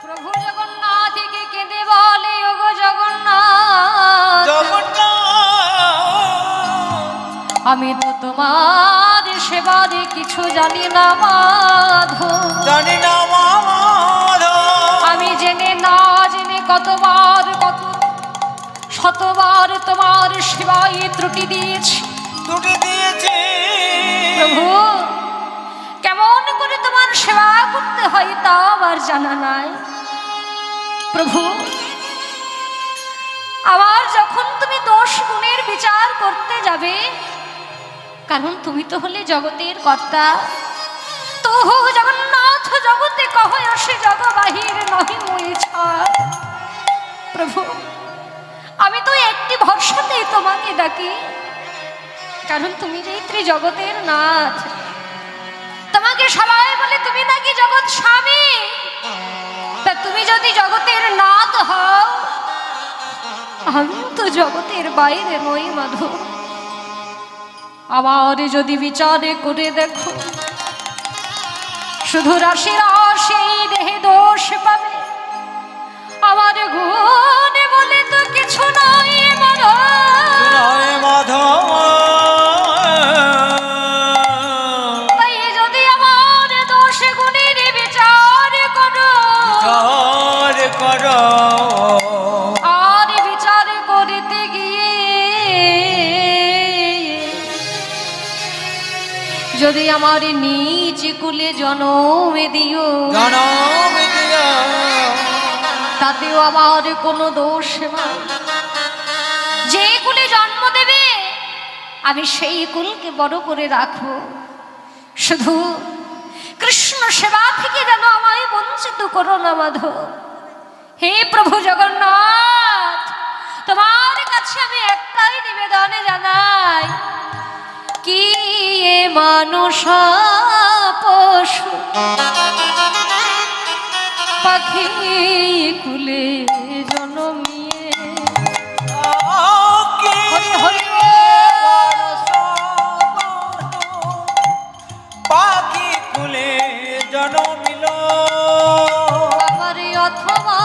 প্রভু জগন্নাথকে কেঁদে বলে, ওগো জগন্নাথ, আমি তো তোমার সেবারে কিছু জানি না মাধব, জানি না মাধব। আমি জেনে না জেনে কতবার কত শতবার তোমার সেবায় ত্রুটি দিয়েছি। প্রভু, কেমন করে তোমার সেবা করতে হয় তা আমার জানা নাই। প্রভু, আবার যখন তুমি দোষ গুণের বিচার করতে যাবে, কারণ তুমি তো হলে জগতের কর্তা, তহু জগন্নাথ জগতে কহ আসে জগ বাহির নহি মই ছাড়। প্রভু, আমি তো একটি ভরসাতেই তোমাকে ডাকি, কারণ তুমি যে ত্রিজগতের নাথ। তোমাকে সবাই বলে তুমি নাকি জগৎ স্বামী, তা তুমি যদি জগতের নাথ হও, আমি তো জগতের বাইরে নই মাধব। আবার যদি বিচারে করে দেখো, শুধু রাশি রাশি এই দেহে দোষ পাবে, আমার গুণ বলে তো কিছু নয় মাধব। তাই যদি আমার দোষ গুণের বিচার করো, আর বিচার করতে গিয়ে যদি আমার নিজ কুলে জনম দিও, তাতেও আমার কোনো দোষ নাই। যে কুলে জন্ম দেবে আমি সেই কুলকে বড় করে রাখবো। শুধু কৃষ্ণ সেবা থেকে যেন আমায় বঞ্চিত করো না মাধব। হে প্রভু জগন্নাথ, তোমার কাছে আমি একটাই নিবেদনে জানাই, কি এ মানুষ পশু পাখি কুলে জন্মিয়ে, হরি হরি পাখি কুলে জন্মিল, আমার অথবা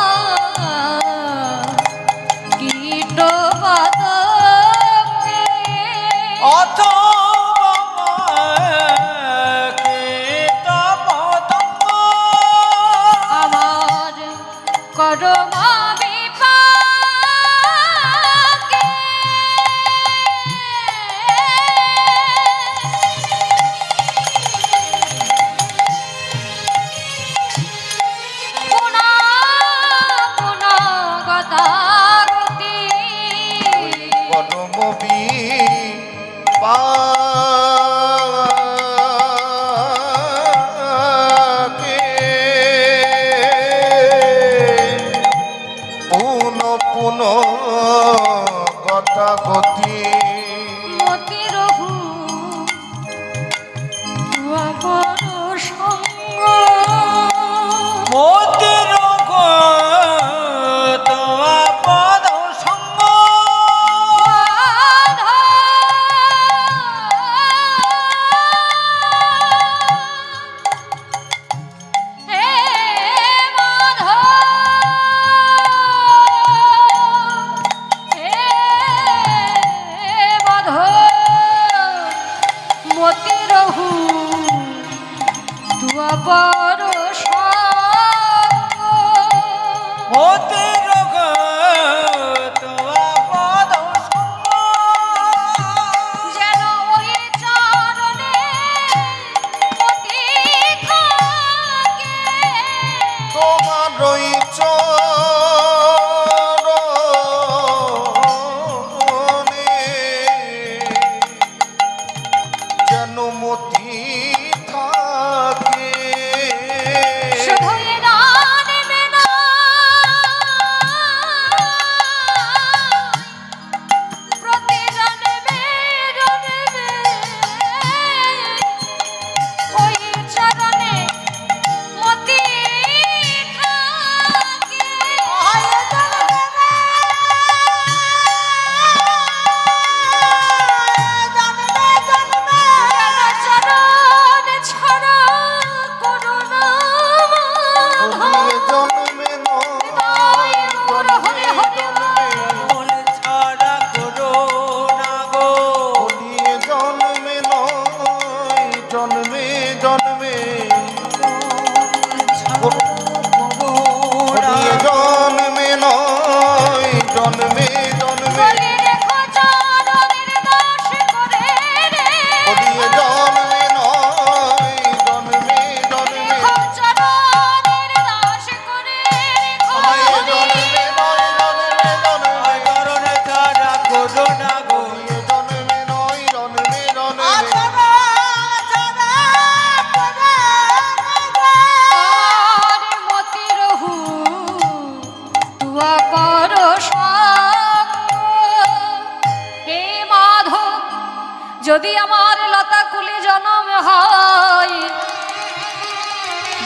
কীট পতঙ্গে, আমার করমা বিপাকে, পুনা পুনা গতাগতি, মতিরহু তুয়া বড় সঙ্গ, মোতির তোমা পদ সঙ্গ, হে মাধব, হে মাধব, মতিরহু তুয়া বড় সঙ্গ, মোতির তোমা পদ সঙ্গ, যেন ওই চরণে মতি থাকে, তোমার রইছে যেন মতি থাকে। শুধু এ জানবে না, প্রতি জন্মে জন্মে ওই চরণে মতি থাকে।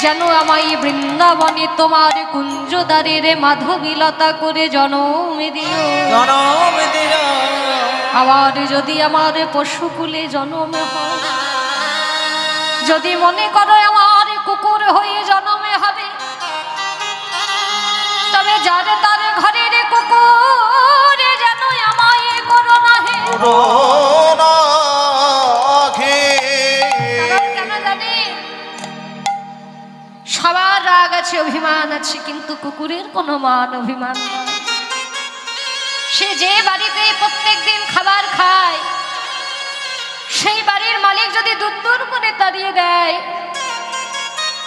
যেন আমায় বৃন্দাবনে তোমার কুঞ্জদ্বারের মাধবীলতা করে জনম দিও। জনম দিও। আবার যদি আমার পশুকুলে জনম হয়, যদি মনে করো আমার কুকুর হয়ে জনমে হবে, তবে যার তার ঘরের কুকুর যেন আমায় করো না হে। কারণ কেন জানি, সবার রাগ আছে, অভিমান আছে, কিন্তু কুকুরের কোনো মান অভিমান নয়। সে যে বাড়িতে প্রত্যেক দিন খাবার খায়, সেই বাড়ির মালিক যদি দূর করে তাড়িয়ে দেয়,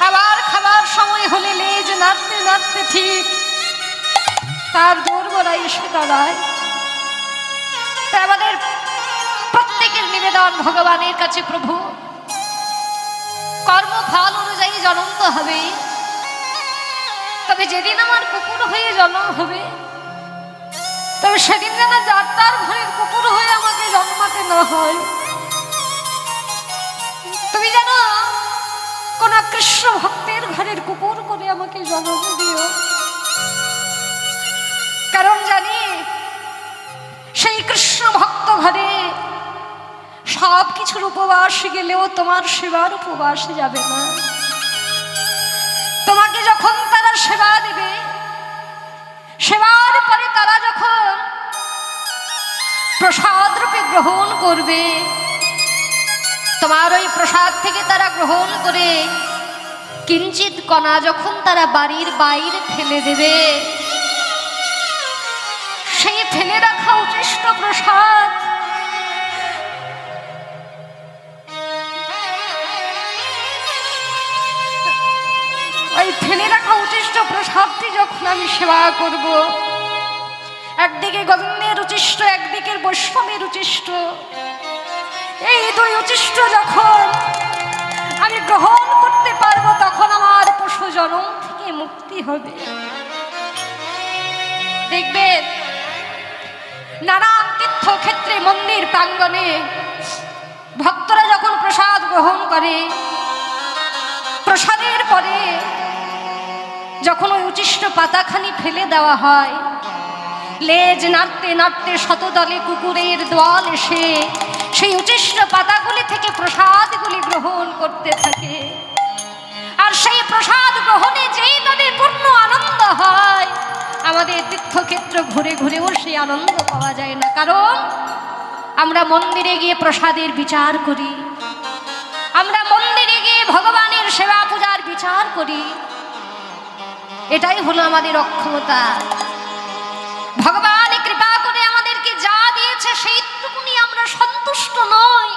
আবার খাবার সময় হলে লেজ নাড়তে নাড়তে ঠিক তার দোরগোড়ায় এসে দাঁড়ায়। তাই আমাদের প্রত্যেকের নিবেদন ভগবানের কাছে, প্রভু কর্মফল অনুযায়ী জন্ম তো হবে, তবে যেদিন আমার কুকুর হয়ে জন্ম হবে, তবে সেদিন যেন যার তার ঘরের কুকুর হয়ে আমাকে জন্মাতে না হয়। তুমি জানো, কোন কৃষ্ণ ভক্তের ঘরের কুকুর করে আমাকে জন্ম দিও। কারণ জানি, সেই কৃষ্ণ ভক্ত ঘরে সব কিছুর উপবাস গেলেও তোমার সেবার উপবাস যাবে না। তোমাকে যখন তারা সেবা দেবে, সেবার পরে তারা যখন প্রসাদ রূপে গ্রহণ করবে, তোমার ওই প্রসাদ থেকে তারা গ্রহণ করে কিঞ্চিত কণা যখন তারা বাড়ির বাইরে ফেলে দেবে, সেই ফেলে রাখা উচ্ছিষ্ট প্রসাদ ওই ফেলে রাখা উচ্ছিষ্ট প্রসাদটি যখন আমি সেবা করব, একদিকে গোবিন্দের উচ্ছিষ্ট, একদিকে বৈষ্ণবের উচ্ছিষ্ট, এই দুই উচ্ছিষ্ট যখন আমি গ্রহণ করতে পারবো, তখন আমার পশু জনম থেকে মুক্তি হবে। দেখবেন নানান তীর্থক্ষেত্রে, মন্দির প্রাঙ্গণে ভক্তরা যখন প্রসাদ গ্রহণ করে, প্রসাদের পরে যখন ওই উচ্ছিষ্ট পাতাখানি ফেলে দেওয়া হয়, লেজ নাড়তে নাড়তে শতদলে কুকুরের দল এসে সেই উচ্ছিষ্ট পাতাগুলি থেকে প্রসাদগুলি গ্রহণ করতে থাকে। আর সেই প্রসাদ গ্রহণে যেই তাদের পূর্ণ আনন্দ হয়, আমাদের তীর্থক্ষেত্র ঘুরে ঘুরেও সেই আনন্দ পাওয়া যায় না। কারণ আমরা মন্দিরে গিয়ে প্রসাদের বিচার করি, আমরা মন্দিরে গিয়ে ভগবানের সেবা পূজার বিচার করি। এটাই হলো আমাদের অক্ষমতা। ভগবান কৃপা করে আমাদেরকে যা দিয়েছে সেইটুকুনি আমরা সন্তুষ্ট নই।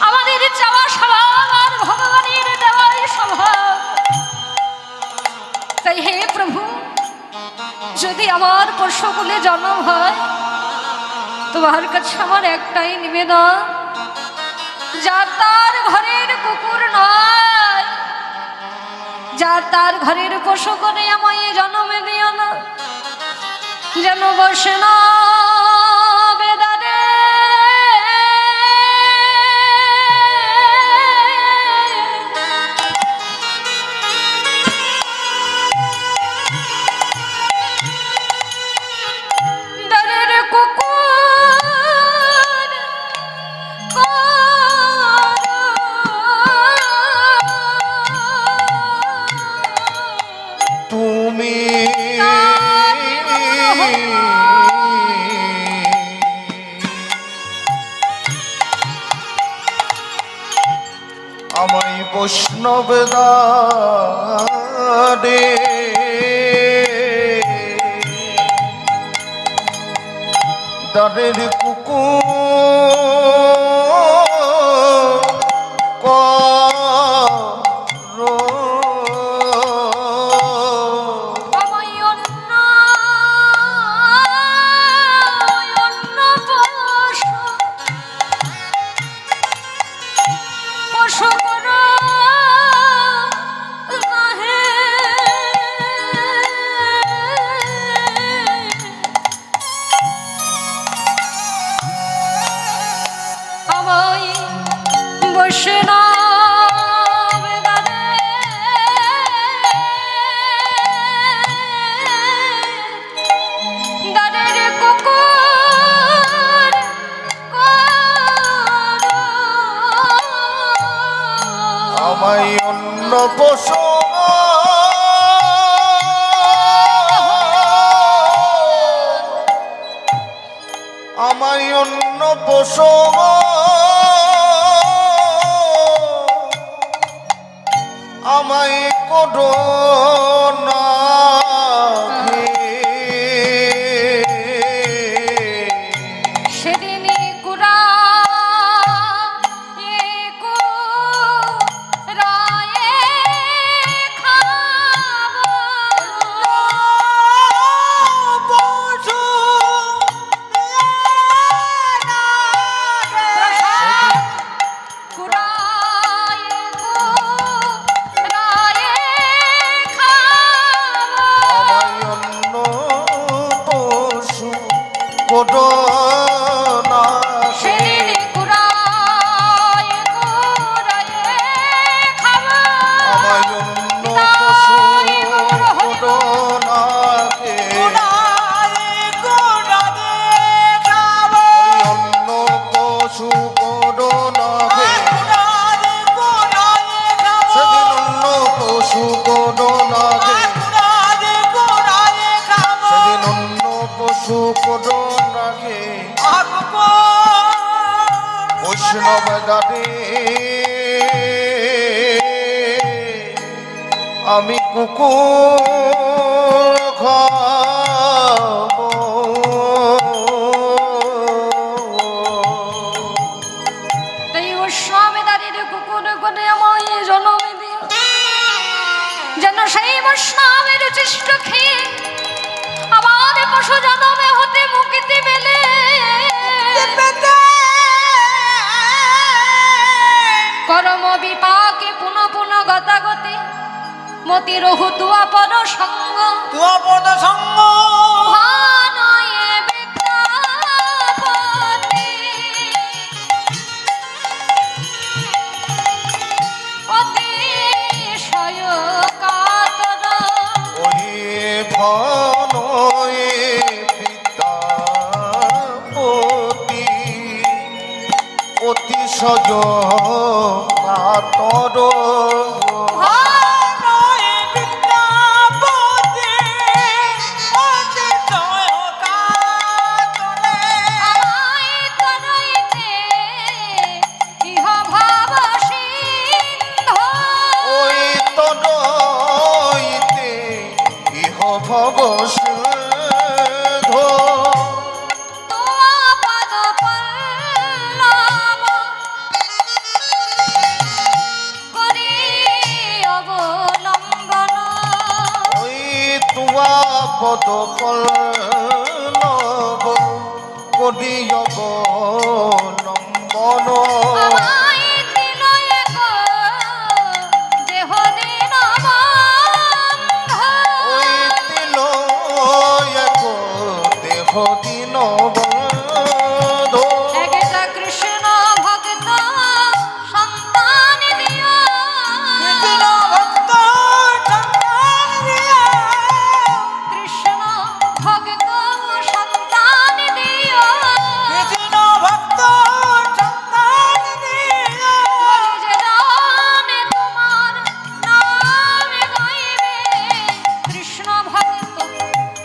আমাদের চাওয়া স্বভাব আর ভগবানের দেওয়াই স্বভাব। তাই হে প্রভু, যদি আমার পশুকুলে জন্ম হয়, তোমার কাছে আমার একটাই নিবেদন, যার তার ঘরের কুকুর নয়, যার তার ঘরের পশু করে আমায় জন্মে দিও না, যেন বসে না বেদারে দারের কুকুর তুমি আমায় বৈষ্ণব দারে দারের কুকুর করো। আমায় অন্য অন্য পশু করো না হে। দোষ আমায় করো না সেদিনই কুরা রায়ে খাবো পশু কুরায়ে রায়ে খাবো আমায় অন্য পশু করো না সেদিনই কুরায়ে খাবো আমায় অন্য পশু করো না অন্য পশু করো না সেদিন অন্য পশু করো না সেদিন অন্য পশু করো না বৈষ্ণব দাদে আমি কুকুর খাবো তাই ও স্বামী দাঁড়িয়ে কুকুর করে আমায় জন্ম দিও যেন সেই বৈষ্ণবের উচ্ছিষ্ট খেয়ে আমার পশু জন্মে হতে মুক্তি মেলে করম বিপাকে পুনঃ পুনঃ গতাগতি মতি রহু তুয়া পর সঙ্গ ভানয়ে বিদ্যাপতি অতিশয় কাতর ওই ভনয়ে পিতাপতি অতিশয় কাতর আমায় তনয়িতে ইহ ভাব সিন্ধু ওই তনয়িতে ইহ ভব সিন্ধু তোয়া পদ পল্লব করি অবলম্বন ওই তুয়া পদ পল্লব করি অবলম্বন আমায় দিল এক দেহ দিন বন্ধ ওই দিল এক দেহ দিন বন্ধ একটা কৃষ্ণ ভক্ত সন্তান দিও কৃষ্ণ ভক্ত সন্তান দিও বলি যে জানে তোমার নাম গাইবে কৃষ্ণ ভক্ত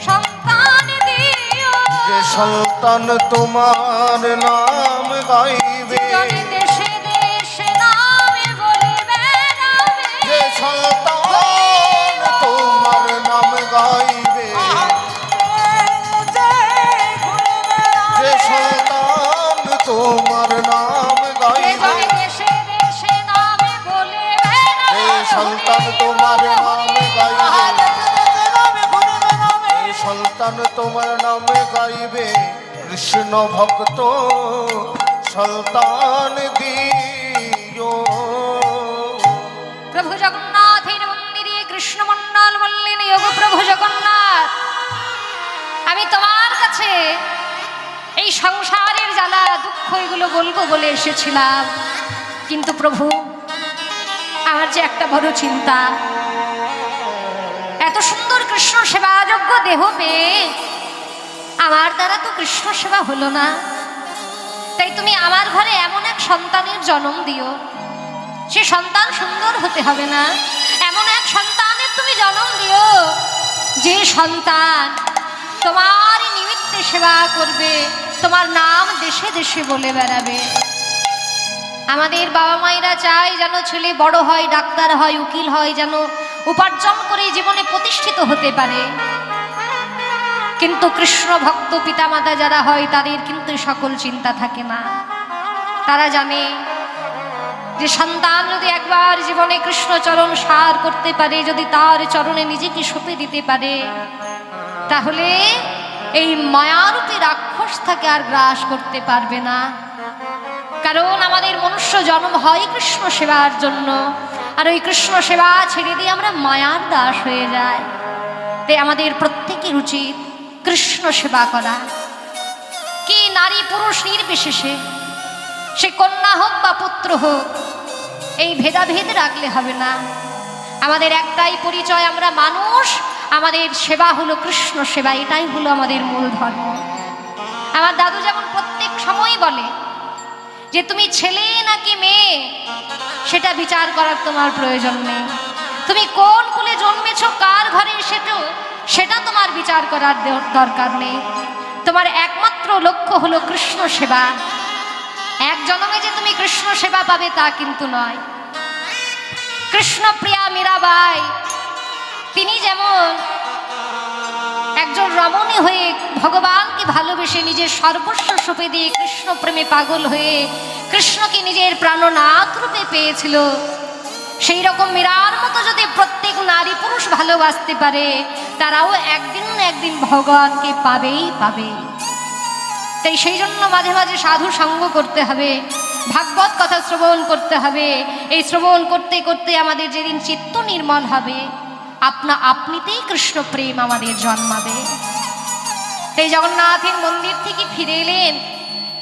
সন্তান দিও যে সন্তান তোমার নাম গাইবে জনে দেশে দেশে নামে বলিবে নামে যে সন্তান তোমার নাম গাইবে যে সন্তান তোমার নাম গাইবে জনে দেশে দেশে নামে বলিবে যে নামে সন্তান তোমার নাম গাইবে যে সন্তান তোমার নাম গাইবে কৃষ্ণ ভক্ত সন্তান দিও প্রভু জগন্নাথের মন্দিরে কৃষ্ণ মন্ডল বললেন ওগো প্রভু জগন্নাথ আমি তোমার কাছে এই সংসারের জ্বালা দুঃখ এগুলো বলবো বলে এসেছিলাম কিন্তু প্রভু আমার যে একটা বড় চিন্তা এত সুন্দর কৃষ্ণ সেবাযোগ্য দেহ পেয়ে আমার দ্বারা তো কৃষ্ণ সেবা হলো না তাই তুমি আমার ঘরে এমন এক সন্তানের জন্ম দিও সে সন্তান সুন্দর হতে হবে না এমন এক সন্তানের তুমি জন্ম দিও যে সন্তান তোমার নিমিত্তে সেবা করবে তোমার নাম দেশে দেশে বলে বেড়াবে। আমাদের বাবা মায়েরা চায় যেন ছেলে বড় হয়, ডাক্তার হয়, উকিল হয়, যেন উপার্জন করে জীবনে প্রতিষ্ঠিত হতে পারে। কিন্তু কৃষ্ণ ভক্ত পিতামাতা যারা হয় তাদের কিন্তু সকল চিন্তা থাকে না। তারা জানে যে সন্তান যদি একবার জীবনে কৃষ্ণ চরণ সার করতে পারে, যদি তার চরণে নিজেকে সঁপে দিতে পারে, তাহলে এই মায়ারূপী রাক্ষস তাকে আর গ্রাস করতে পারবে না। কারণ আমাদের মনুষ্য জন্ম হয় কৃষ্ণ সেবার জন্য, আর ওই কৃষ্ণ সেবা ছেড়ে দিয়ে আমরা মায়ার দাস হয়ে যাই। তাই আমাদের প্রত্যেকের উচিত কৃষ্ণ সেবা করা। কি নারী পুরুষ নির্বিশেষে, সে কন্যা হোক বা পুত্র হোক, এই ভেদাভেদ রাখলে হবে না। আমাদের একটাই পরিচয়, আমরা মানুষ, আমাদের সেবা হলো কৃষ্ণ সেবা, এটাই হলো আমাদের মূল ধর্ম। আমার দাদু যেমন প্রত্যেক সময় বলে যে তুমি ছেলে নাকি মেয়ে সেটা বিচার করার তোমার প্রয়োজন নেই, তুমি কোন কুলে জন্মেছো, কার ঘরে এসেছো, সেটা তোমার বিচার করার দরকার নেই। তোমার একমাত্র লক্ষ্য হলো কৃষ্ণ সেবা। এক জন্মে যে তুমি কৃষ্ণ সেবা পাবে তা কিন্তু নয়। কৃষ্ণপ্রিয়া মীরাবাই তিনি যেমন একজন রমণী হয়ে ভগবানকে ভালোবেসে নিজের সর্বস্ব সঁপে দিয়ে কৃষ্ণ প্রেমে পাগল হয়ে কৃষ্ণকে নিজের প্রাণনাথ রূপে পেয়েছিল, সেই রকম মীরার মতো যদি প্রত্যেক নারী পুরুষ ভালোবাসতে পারে, তারাও একদিন না একদিন ভগবানকে পাবেই পাবে। তাই সেই জন্য মাঝে মাঝে সাধু সঙ্গ করতে হবে, ভাগবত কথা শ্রবণ করতে হবে। এই শ্রবণ করতে করতে আমাদের যেদিন চিত্ত নির্মল হবে, আপনিতেই কৃষ্ণ প্রেম আমাদের জন্মাবে। তাই জগন্নাথের মন্দির থেকে ফিরে এলেন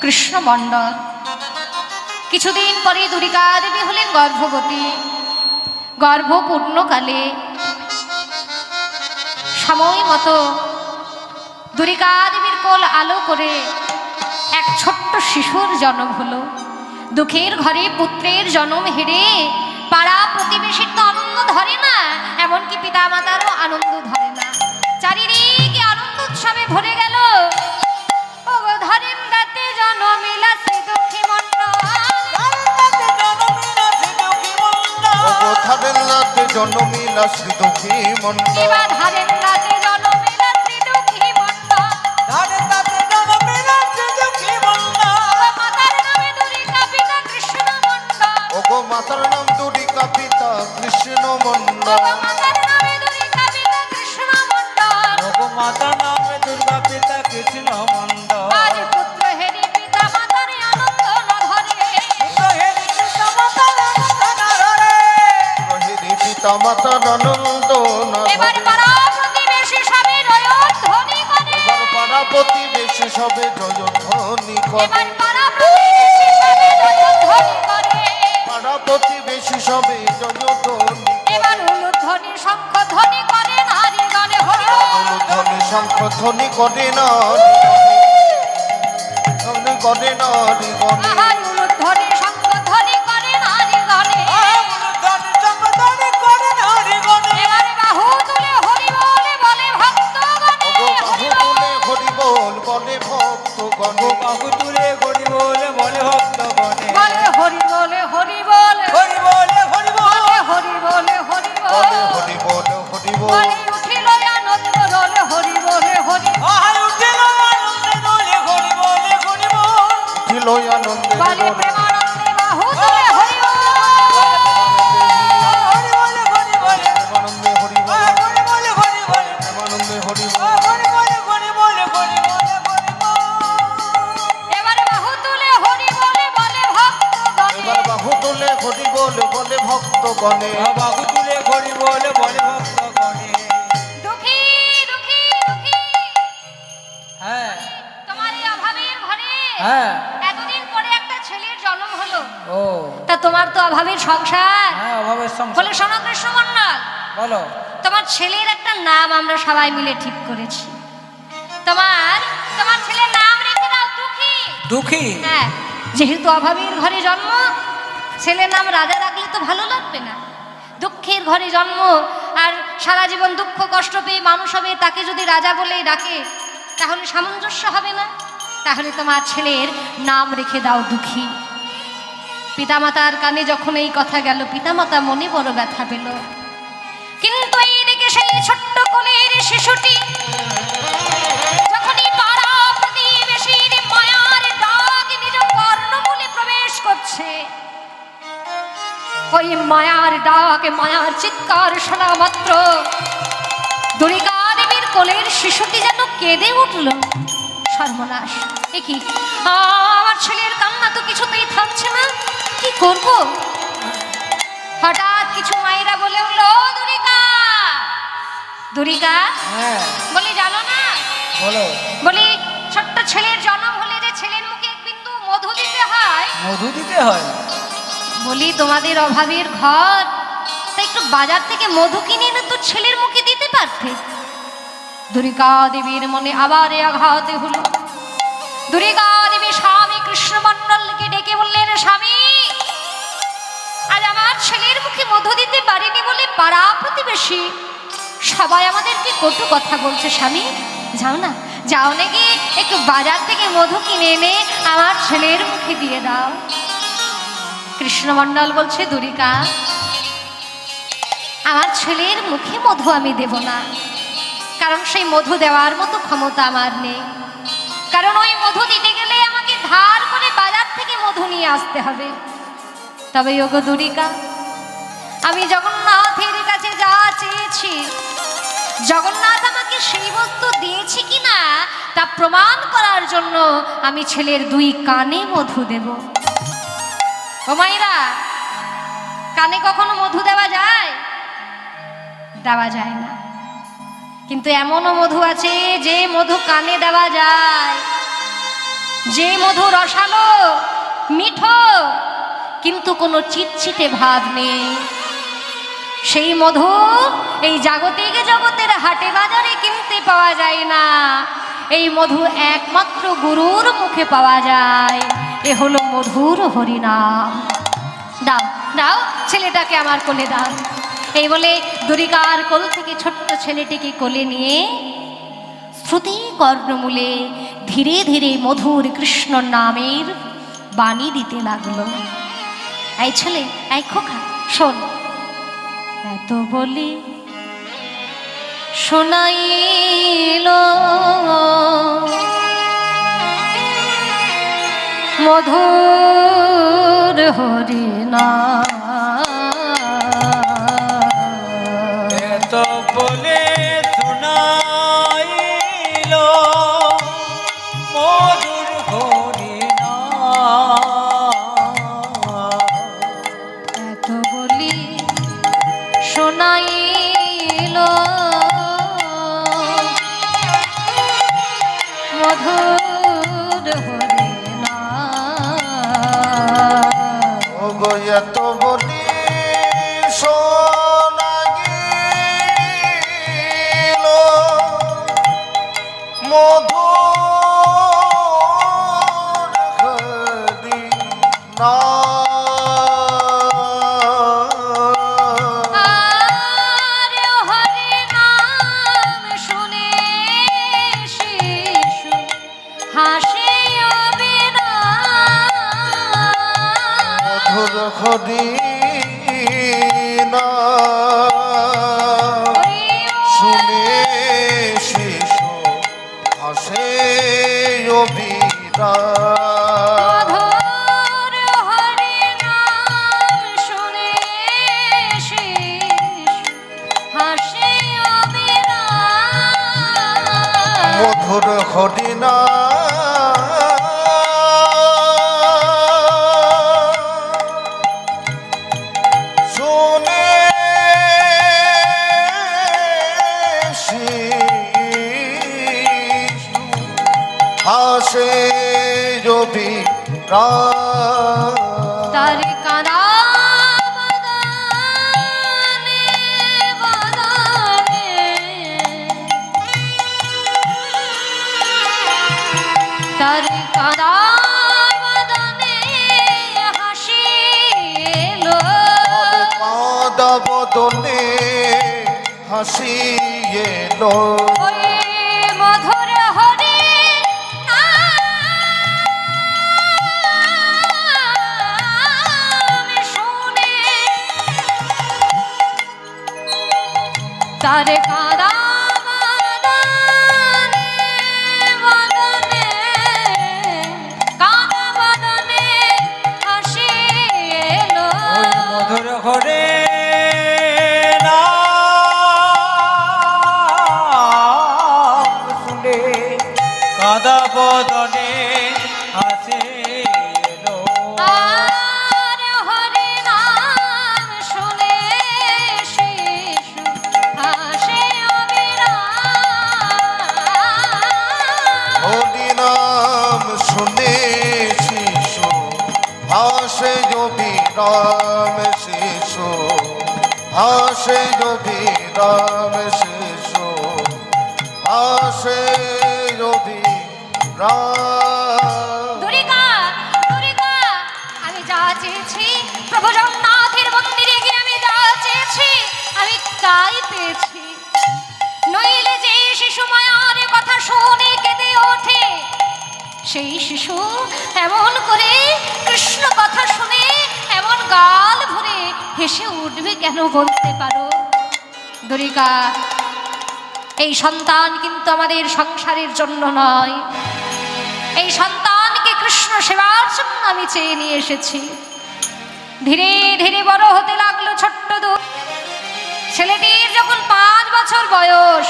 কৃষ্ণ মণ্ডল। কিছুদিন পরে দুর্গা দেবী হলেন গর্ভবতী। গর্ভপূর্ণকালে সময় মতো দুর্গা দেবীর কোল আলো করে এক ছোট্ট শিশুর জন্ম হলো। দুঃখের ঘরে পুত্রের জন্ম হেরে পাড়া প্রতিবেশীর তো আনন্দ ধরে না, এমনকি পিতা মাতারও আনন্দ ধরে না। চারিদিকে আনন্দ উৎসবে ভরে গেল। ও গো ধরেন রাতে জনমিলা শ্রী দুঃখী মণ্ডল, জন্মিলা শ্রী দুঃখী মণ্ডল, এবার ধরেন রাতে জনমিলা শ্রী দুঃখী মণ্ডল। মাতার নামে দুর্গা পিতা কৃষ্ণ মণ্ডল, ওগো মাতার নাম দুর্গা পিতা কৃষ্ণ মণ্ডল, মাতার নামে দুর্গা পিতা কৃষ্ণ মণ্ডল। মাতার নামে দুর্গা পিতা কৃষ্ণ মণ্ডল, আজ পুত্র হেরি পিতা মাতার আনন্দ না ধরে, রহিরি পিতা মাতার আনন্দ না এবার ধরে। পাড়া প্রতিবেশী সবে জয়ধ্বনি করে, এবার পাড়া প্রতিবেশী সবে জয়ধ্বনি করে, এবার পাড়া প্রতিবেশী সবে জয়ধ্বনি করে, পাড়া প্রতিবেশী সবে জয়ধ্বনি এবার উলুধ্বনি শঙ্খ ধ্বনি করে নারী গণে হরি বল। ধ্বনি শঙ্খ ধ্বনি করে না ধ্বনি করে না গণে। আহাই উলুধ্বনি শঙ্খ ধ্বনি করে নারী গণে, এবার বাহু তুলে হরি বলে বলে ভক্তগণে হরি বল। হরি বল বলে ভক্ত গণে, বাহু তুলে হরি বলে বলে ভক্তগণে, বলে হরি বলে হরি বলে হরি বলে হরি বলে হরি বলে হরি বলে বল। হরি বল হরি বল। বলে উঠিল আনন্দ দোলে হরি বলে হরি বল। আহাই উঠিল আনন্দে দোলে হরি বলে হরি বল, উঠিল আনন্দে বলে দোলে, প্রেমানন্দে বাহু তুলে হরি বল। হরি বলে হরি বলে প্রেমানন্দে হরি বল, হরি বলে হরি বলে প্রেমানন্দে হরি বল। হরি বলে হরি বলে হরি বলে হরি বল। এবারে বাহু তুলে হরি বলে বলে ভক্তগণে, এবার বাহু তুলে হরি বল বলে ভক্ত গণে, বাহু তুলে হরি বলে বলে ভক্তগণে। দুঃখী দুঃখী দুঃখী হ্যাঁ তোমার এই অভাবের ঘরে হ্যাঁ এতদিন পরে একটা ছেলের জন্ম হলো, ও তা তোমার তো অভাবের সংসার। হ্যাঁ অভাবের বলে সংসার, শোনো কৃষ্ণ মণ্ডল, বলো তোমার ছেলের একটা নাম আমরা সবাই মিলে ঠিক করেছি। তোমার তোমার ছেলের নাম রেখে দাও দুঃখী। দুঃখী, হ্যাঁ, যেহেতু অভাবের ঘরে জন্ম, ছেলের নাম রাজা রাখলে তো ভালো লাগবে না। দুঃখের ঘরে জন্ম আর সারা জীবন দুঃখ কষ্ট পেয়ে মানুষ হবে, তাকে যদি রাজা বলেই ডাকে তাহলে সামঞ্জস্য হবে না। তাহলে তোমার ছেলের নাম রেখে দাও দুঃখী। পিতামাতার কানে যখন এই কথা গেল, পিতামাতা মনে বড় ব্যথা পেল। কিন্তু এইদিকে সেই ছোট্ট কোলের শিশুটি যখনই পাড়া প্রতিবেশীর মায়ার ডাক নিজ কর্ণমূলে প্রবেশ করছে, ওই মায়ার ডাক, মায়ার চিৎকার শোনা মাত্র দুর্গা দেবীর কোলের শিশুটি যেন কেঁদে উঠল। সর্বনাশ, এ কি, আমার ছেলের কান্না তো কিছুতেই থামছে না, কি করব? হঠাৎ কিছু মায়েরা বলে উঠলো, দুর্গা দুর্গা, হ্যাঁ বলি জানো না, বলো। বলি ছোট্ট ছেলের জন্ম হলে যে ছেলের মুখে এক বিন্দু মধু দিতে হয়। মধু দিতে হয়? বলি তোমাদের অভাবের ঘর, তাই একটু বাজার থেকে মধু কিনে এনে তো ছেলের মুখে দিতে পারতে। দুর্গা দেবীর মনে আবার আঘাত হলো। দুর্গা দেবী স্বামী কৃষ্ণ মণ্ডলকে ডেকে বললেন, স্বামী, আজ আমার ছেলের মুখে মধু দিতে পারিনি বলে পাড়া প্রতিবেশী সবাই আমাদেরকে কটু কথা বলছে। স্বামী, যাও না, যাও নাকি একটু বাজার থেকে মধু কিনে এনে আমার ছেলের মুখে দিয়ে দাও। কৃষ্ণমণ্ডল বলছে, দুর্গা, আমার ছেলের মুখে মধু আমি দেব না, কারণ সেই মধু দেওয়ার মতো ক্ষমতা আমার নেই। কারণ ওই মধু দিতে গেলে আমাকে ধার করে বাজার থেকে মধু নিয়ে আসতে হবে। তবে ওগো দুর্গা, আমি জগন্নাথের কাছে যা চেয়েছি, জগন্নাথ আমাকে সেই বস্তু দিয়েছি কিনা তা প্রমাণ করার জন্য আমি ছেলের 2 কানে মধু দেব। ও মায়েরা, কানে কখনো মধু দেওয়া যায়? দেওয়া যায় না। কিন্তু এমনও মধু আছে যে মধু কানে দেওয়া যায়, যে মধু রসালো, মিঠো, কিন্তু কোনো চিটচিটে ভাব নেই। সেই মধু এই জাগতিক জগতের হাটে বাজারে কিনতে পাওয়া যায় না। এই মধু একমাত্র গুরুর মুখে পাওয়া যায়। এ হলো মধুর হরিনাম। দাও দাও, ছেলেটাকে আমার কোলে দাও। এই বলে দুর্গার কোল থেকে ছোট্ট ছেলেটিকে কোলে নিয়ে শ্রুতি কর্ণমূলে ধীরে ধীরে মধুর কৃষ্ণ নামের বাণী দিতে লাগলো। এই ছেলে, এই খোকা, শোন। এত বলি শোনাইল মধুর হরিনাম। এত বলে শোনাইল মধুর হরিনাম। এত বলি শোনাইল মধুর হরিনাম। ওগো এত বলি শোনাইল মধুর হরিনাম। আর হরিনাম শুনে শিশু হাসে অবিরাম। মধুর হরিনাম শুনে শিশু হাসে অবিরাম। মধুর হরিনাম শুনে শিশু হাসে অবিরাম। মধুর হরিনাম শুনে শিশু হাসে অবিরাম। তার কারা বদনে বদনে তার কারা বদনে হাসি এলো। কাঁদা বদনে হাসি এলো। ওই মধুর হরিনাম তার কাদা বাদনে বাদনে কাদা বাদনে হাসি এলো ওই মধুর ঘরে নাম শুনে কাদা বদনে হাসে এলো আর হরি নাম শুনে শিশু হাসে অবিরাম। হরি নাম শুনে শিশু হাসে অবিরাম শিশু হাসে অবিরাম শিশু হাসে অবিরাম। দুর্গা দুর্গা আমি যা চেয়েছি প্রভু জগন্নাথের মন্দিরে গিয়ে আমি যা চেয়েছি আমি তাই পেয়েছি। নইলে যে শিশু মায়ার কথা শুনে কেঁদে ওঠে সেই শিশু এমন করে কৃষ্ণ কথা শুনে এমন গাল ভরে হেসে উঠবে কেন বলতে পারো? দুর্গা এই সন্তান কিন্তু আমাদের সংসারের জন্য নয়, এই সন্তানকে কৃষ্ণ সেবার জন্য আমি চেয়ে নিয়ে এসেছি। ধীরে ধীরে বড় হতে লাগলো ছোট্ট ছেলেটির যখন 5 বছর বয়স,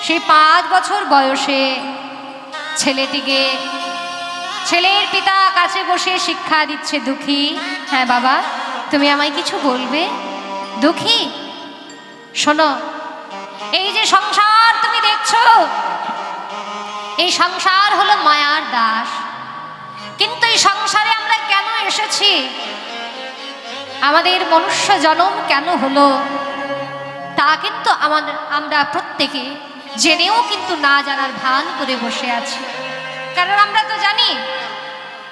সেই 5 বছর বয়সে ছেলেটিকে ছেলের পিতা কাছে বসে শিক্ষা দিচ্ছে। দুঃখী, হ্যাঁ বাবা তুমি আমায় কিছু বলবে? দুঃখী শোনো, এই যে সংসার তুমি দেখছো এই সংসার হলো মায়ার দাস, কিন্তু এই সংসারে আমরা কেন এসেছি, আমাদের মনুষ্য জন্ম কেন হলো তা কিন্তু আমরা প্রত্যেকে জেনেও কিন্তু না জানার ভান করে বসে আছি। কারণ আমরা তো জানি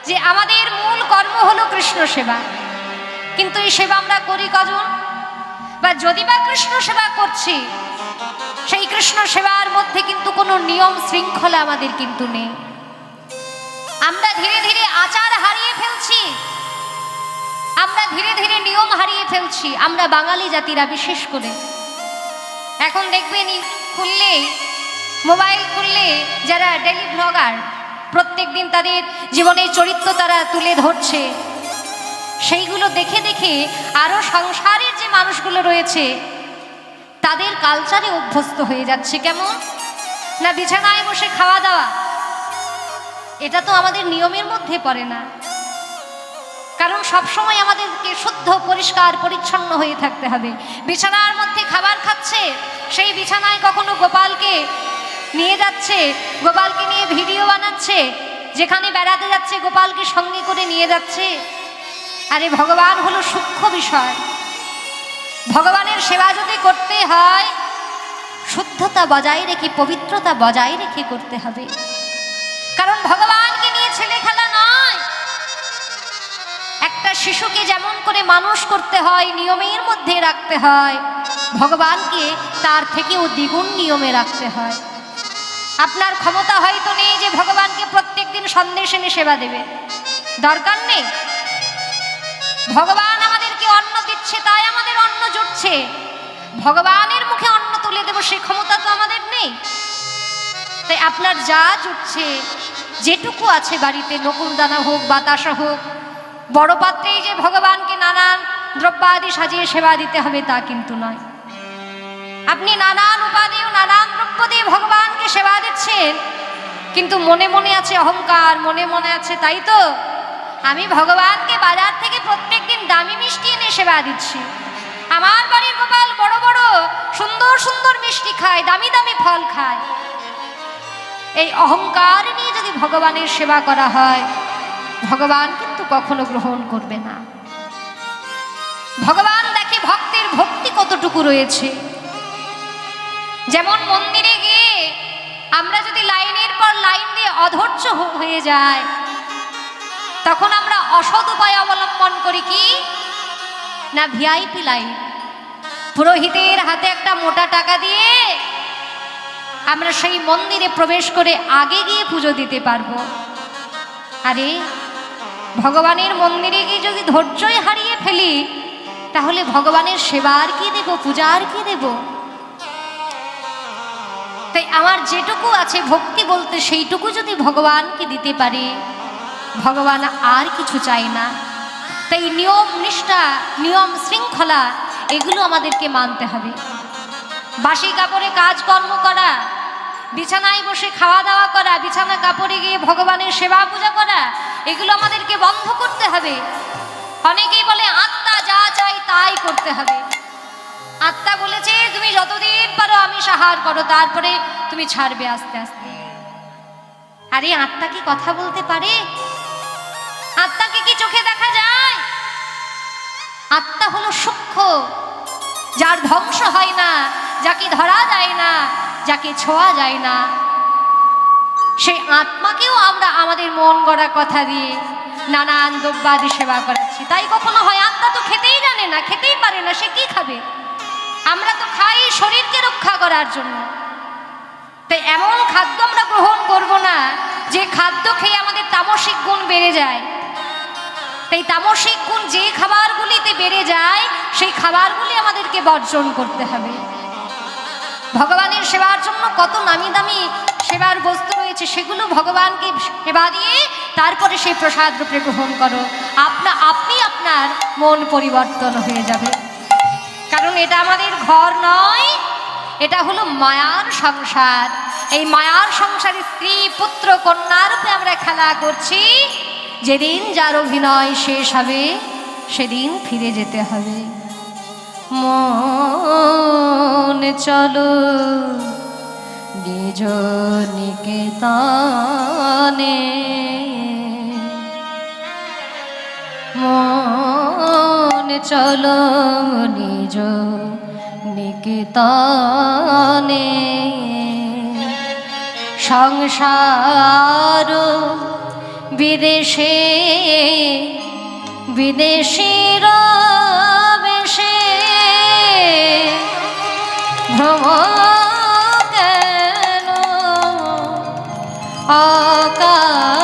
যে আমাদের মূল কর্ম হলো কৃষ্ণ সেবা, কিন্তু এই সেবা আমরা করি কজন? বা যদি বা কৃষ্ণ সেবা করছি সেই কৃষ্ণ সেবার মধ্যে কিন্তু কোনো নিয়ম শৃঙ্খলা আমাদের কিন্তু নেই। আমরা ধীরে ধীরে আচার হারিয়ে ফেলছি, আমরা ধীরে ধীরে নিয়ম হারিয়ে ফেলছি। আমরা বাঙালি জাতিরা বিশেষ করে এখন দেখবেন খুললে মোবাইল খুললে যারা ডেইলি ব্লগার প্রত্যেক দিন তাদের জীবনের চরিত্র তারা তুলে ধরছে, সেইগুলো দেখে দেখে আরো সংসারের যে মানুষগুলো রয়েছে তাদের কালচারে অভ্যস্ত হয়ে যাচ্ছে। কেমন না, বিছানায় বসে খাওয়া দাওয়া, এটা তো আমাদের নিয়মের মধ্যে পড়ে না। কারণ সবসময় আমাদেরকে শুদ্ধ পরিষ্কার পরিচ্ছন্ন হয়ে থাকতে হবে। বিছানার মধ্যে খাবার খাচ্ছে, সেই বিছানায় কখনো গোপালকে নিয়ে যাচ্ছে, গোপালকে নিয়ে ভিডিও বানাচ্ছে, যেখানে বেড়াতে যাচ্ছে গোপালকে সঙ্গে করে নিয়ে যাচ্ছে। আরে ভগবান হলো সূক্ষ্ম বিষয়, ভগবানের সেবা যদি করতে হয় শুদ্ধতা বজায় রেখে পবিত্রতা বজায় রেখে করতে হবে। কারণ ভগবানকে নিয়ে ছেলে খেলা নয়। একটা শিশুকে যেমন করে মানুষ করতে হয়, নিয়মের মধ্যে রাখতে হয়, ভগবানকে তার থেকেও দ্বিগুণ নিয়মে রাখতে হয়। আপনার ক্ষমতা হয়তো নেই যে ভগবানকে প্রত্যেক দিন সন্দেশ এনে সেবা দেবে, দরকার নেই। ভগবান আমাদেরকে অন্ন দিচ্ছে তাই আমাদের অন্ন জুটছে, ভগবানের মুখে অন্ন তুলে দেব সে ক্ষমতা তো আমাদের নেই। তাই আপনার যা জুটছে, যেটুকু আছে বাড়িতে, নকুলদানা হোক বাতাসা হোক, বড় পাত্রেই যে ভগবানকে নানান দ্রব্যাদি সাজিয়ে সেবা দিতে হবে তা কিন্তু নয়। আপনি নানান উপাদেয় নানান দ্রব্য দিয়ে ভগবানকে সেবা দিচ্ছেন, কিন্তু মনে মনে আছে অহংকার, মনে মনে আছে তাই তো আমি ভগবানকে বাজার থেকে প্রত্যেক দিন দামি মিষ্টি এনে সেবা দিচ্ছি, আমার বাড়ির গোপাল বড় বড় সুন্দর সুন্দর মিষ্টি খায়, দামি দামি ফল খায়। এই অহংকার নিয়ে যদি ভগবানের সেবা করা হয় ভগবান কিন্তু কখনো গ্রহণ করবে না। ভগবান দেখে ভক্তের ভক্তি কতটুকু রয়েছে। যেমন মন্দিরে গিয়ে আমরা যদি লাইনের পর লাইন দিয়ে অধৈর্য হয়ে যায় তখন আমরা অসৎ উপায় অবলম্বন করি, কি না ভিআইপি লাইন, পুরোহিতের হাতে একটা মোটা টাকা দিয়ে আমরা সেই মন্দিরে প্রবেশ করে আগে গিয়ে পুজো দিতে পারবো। আরে ভগবানের মন্দিরে গিয়ে যদি ধৈর্যই হারিয়ে ফেলি তাহলে ভগবানের সেবা আর কি দেব, পূজা আর কি দেব? তাই আমার যেটুকু আছে ভক্তি বলতে সেইটুকু যদি ভগবানকে দিতে পারি, ভগবান আর কিছু চাই না। তাই নিয়ম নিষ্ঠা, নিয়ম শৃঙ্খলা এগুলো আমাদেরকে মানতে হবে। বাসি কাপড়ে কাজকর্ম করা, বিছানায় বসে খাওয়া দাওয়া করা, বিছানা কাপড়ে গিয়ে ভগবানের সেবা পূজা করা, এগুলো আমাদেরকে বন্ধ করতে হবে। অনেকেই বলে আত্মা যা চাই তাই করতে হবে। আত্মা বলেছে তুমি যতদিন পারো আমিষ আহার করো, তারপরে তুমি ছাড়বে আস্তে আস্তে। আরে আত্মা কি কথা বলতে পারে? আত্মাকে কি চোখে দেখা যায়? আত্মা হলো সূক্ষ্ম, যার ধ্বংস হয় না, যাকে ধরা যায় না, যাকে ছোঁয়া যায় না। সেই আত্মাকেও আমরা আমাদের মন গড়া কথা দিয়ে নানান দ্রব্যাদি সেবা করাচ্ছি। তাই কখনো হয় আত্মা তো খেতেই জানে না, খেতেই পারে না, সে কি খাবে? আমরা তো খাই শরীরকে রক্ষা করার জন্য। তাই এমন খাদ্য আমরা গ্রহণ করব না যে খাদ্য খেয়ে আমাদের তামসিক গুণ বেড়ে যায়। তাই তামসিক গুণ যে খাবারগুলিতে বেড়ে যায় সেই খাবারগুলি আমাদেরকে বর্জন করতে হবে। ভগবানের সেবার জন্য কত নামি দামি সেবার বস্তু রয়েছে, সেগুলো ভগবানকে সেবা দিয়ে তারপরে সেই প্রসাদ রূপে গ্রহণ করো। আপনি আপনার মন পরিবর্তন হয়ে যাবে। কারণ এটা আমাদের ঘর নয়, এটা হলো মায়ার সংসার। এই মায়ার সংসারে স্ত্রী পুত্র কন্যা রূপে আমরা খেলা করছি। যেদিন যার অভিনয় শেষ হবে সেদিন ফিরে যেতে হবে। মন চলো নিজ নিকেতনে, মন চলো নিজ নিকেতনে। সংসার বিদেশে বিদেশীর বেশে ভ্রম কেন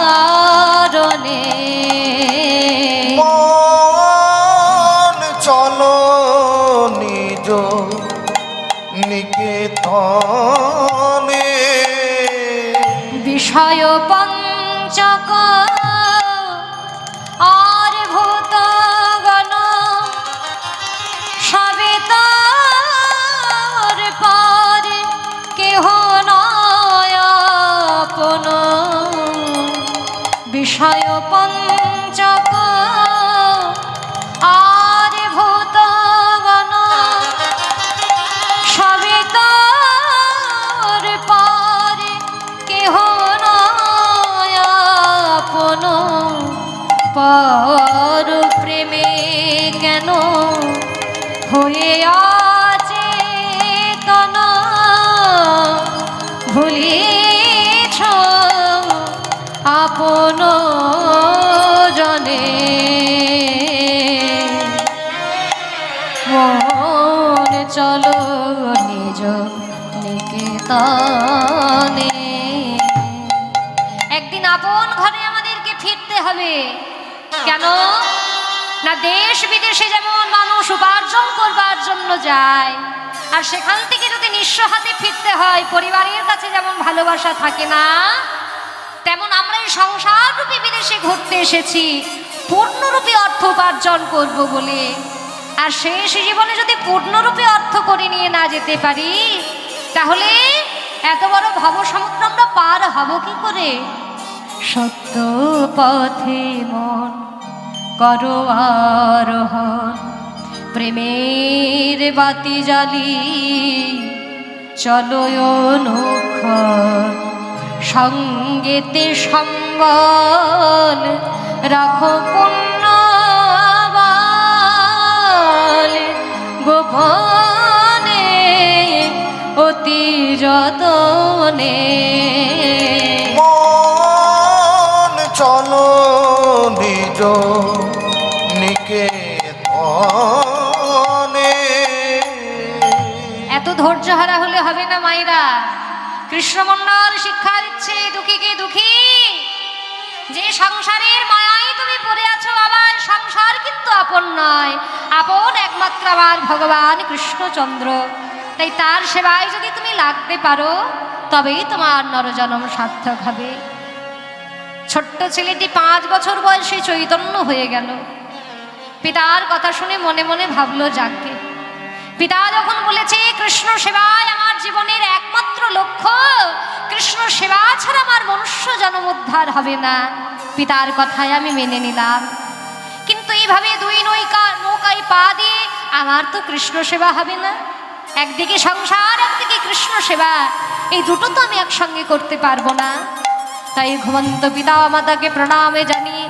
অকারণে। মন চলো নিজ নিকেতনে। বিষয় পঞ্চক আর ভূতগণ সবে তার পরে কেহ নয় আপন। বিষয় পঞ্চক আর ভূতগণ সবে তার পরে কেহ নয় আপন। পর প্রেমে কেন হয়ে অচেতন ভুলিছ আপন জনে। মন চলো নিজ নিকেতনে। একদিন আপন ঘরে আমাদেরকে ফিরতে হবে। কেন না, দেশ বিদেশে যেমন মানুষ উপার্জন করবার জন্য যায়, আর সেখান থেকে যদি নিঃস্ব হাতে ফিরতে হয়, পরিবারের কাছে যেমন ভালোবাসা থাকে না, তেমন আমরা এই সংসার রূপে বিদেশে ঘুরতে এসেছি পূর্ণরূপে অর্থ উপার্জন করব বলে। আর শেষ জীবনে যদি পূর্ণরূপে অর্থ করে নিয়ে না যেতে পারি, তাহলে এত বড় ভবসমুদ্র আমরা পার হব কি করে? সত্য পথে মন করো আরোহণ, প্রেমের বাতি জ্বালি চলো অনুক্ষণ। সঙ্গেতে সম্বল রাখো পুণ্যবল, গোপনে অতি যতনে। মন চলো নিজ নিকেতনে। এত ধৈর্যহারা হলে হবে না মায়েরা। কৃষ্ণমণ্ডল শিক্ষা দিচ্ছে দুঃখীকে দুঃখী, যে সংসারের মায়ায় তুমি পড়ে আছো বাবা, সংসার কিন্তু আপন নয়, আপন একমাত্র আমার ভগবান কৃষ্ণচন্দ্র। তাই তার সেবায় যদি তুমি লাগতে পারো, তবেই তোমার নরজন্ম সার্থক হবে। ছোট্ট ছেলেটি 5 বছর বয়সে চৈতন্য হয়ে গেল। পিতার কথা শুনে মনে মনে ভাবলো, যাকে পিতা যখন বলেছে কৃষ্ণ সেবাই আমার জীবনের একমাত্র লক্ষ্য, কৃষ্ণ সেবা ছাড়া আমার মনুষ্য জন্ম উদ্ধার হবে না, পিতার কথায় আমি মেনে নিলাম। কিন্তু এইভাবে দুই নৌকায় পা দিয়ে আমার তো কৃষ্ণ সেবা হবে না। একদিকে সংসার, একদিকে কৃষ্ণ সেবা, এই দুটো তো আমি একসঙ্গে করতে পারবো না। তাই ঘুমন্ত পিতা মাতাকে প্রণামে জানিয়ে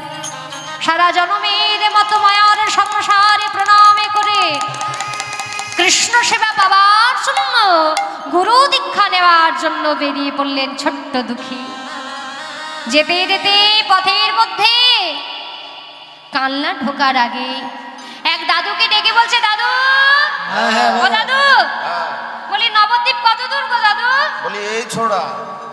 সারা জনমের মতো মায়ার সংসারে প্রণামে করে কৃষ্ণ সেবা পাবার জন্য, গুরু দীক্ষা নেওয়ার জন্য বেরিয়ে পড়লেন ছোট্ট দুঃখী। যেতে যেতে পথের মধ্যে কালনা ঢোকার আগে এক দাদুকে ডেকে বলছে, দাদু ও দাদু, বলি নবদ্বীপ কত দূর গো দাদু? বলি এই ছোড়া,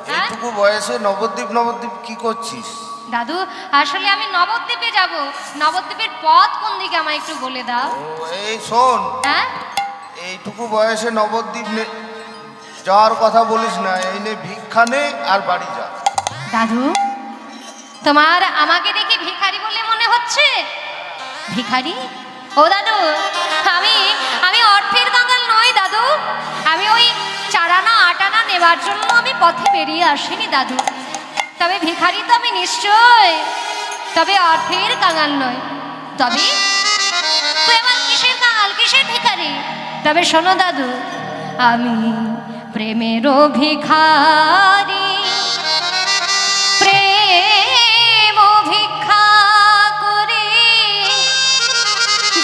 হ্যাঁ? এইটুকু বয়সে নবদ্বীপ নবদ্বীপ কি করছিস? দাদু আসলে আমি নবদ্বীপে যাব, নবদ্বীপের পথ কোন দিকে আমায় একটু বলে দাও। ও এই শোন, হ্যাঁ এইটুকু বয়সে নবদ্বীপ যাওয়ার কথা বলিস না, এই নে ভিক্ষা নে আর বাড়ি যা। দাদু, তোমার আমাকে দেখে ভিখারি বলে মনে হচ্ছে? ভিখারি? ও দাদু, আমি আমি অর্থের কাঙ্গাল নই দাদু। আমি ওই চারানা আটানা নেবার জন্য আমি পথে বেরিয়ে আসিনি দাদু। তবে ভিখারি তো আমি নিশ্চয়, তবে অর্থের কাঙ্গাল নয়। তবে তুই আমার কিসের কাঙ্গাল, কিসের ভিখারি? তবে শোনো দাদু, আমি প্রেমেরও ভিখারি, প্রেম ভিক্ষা করে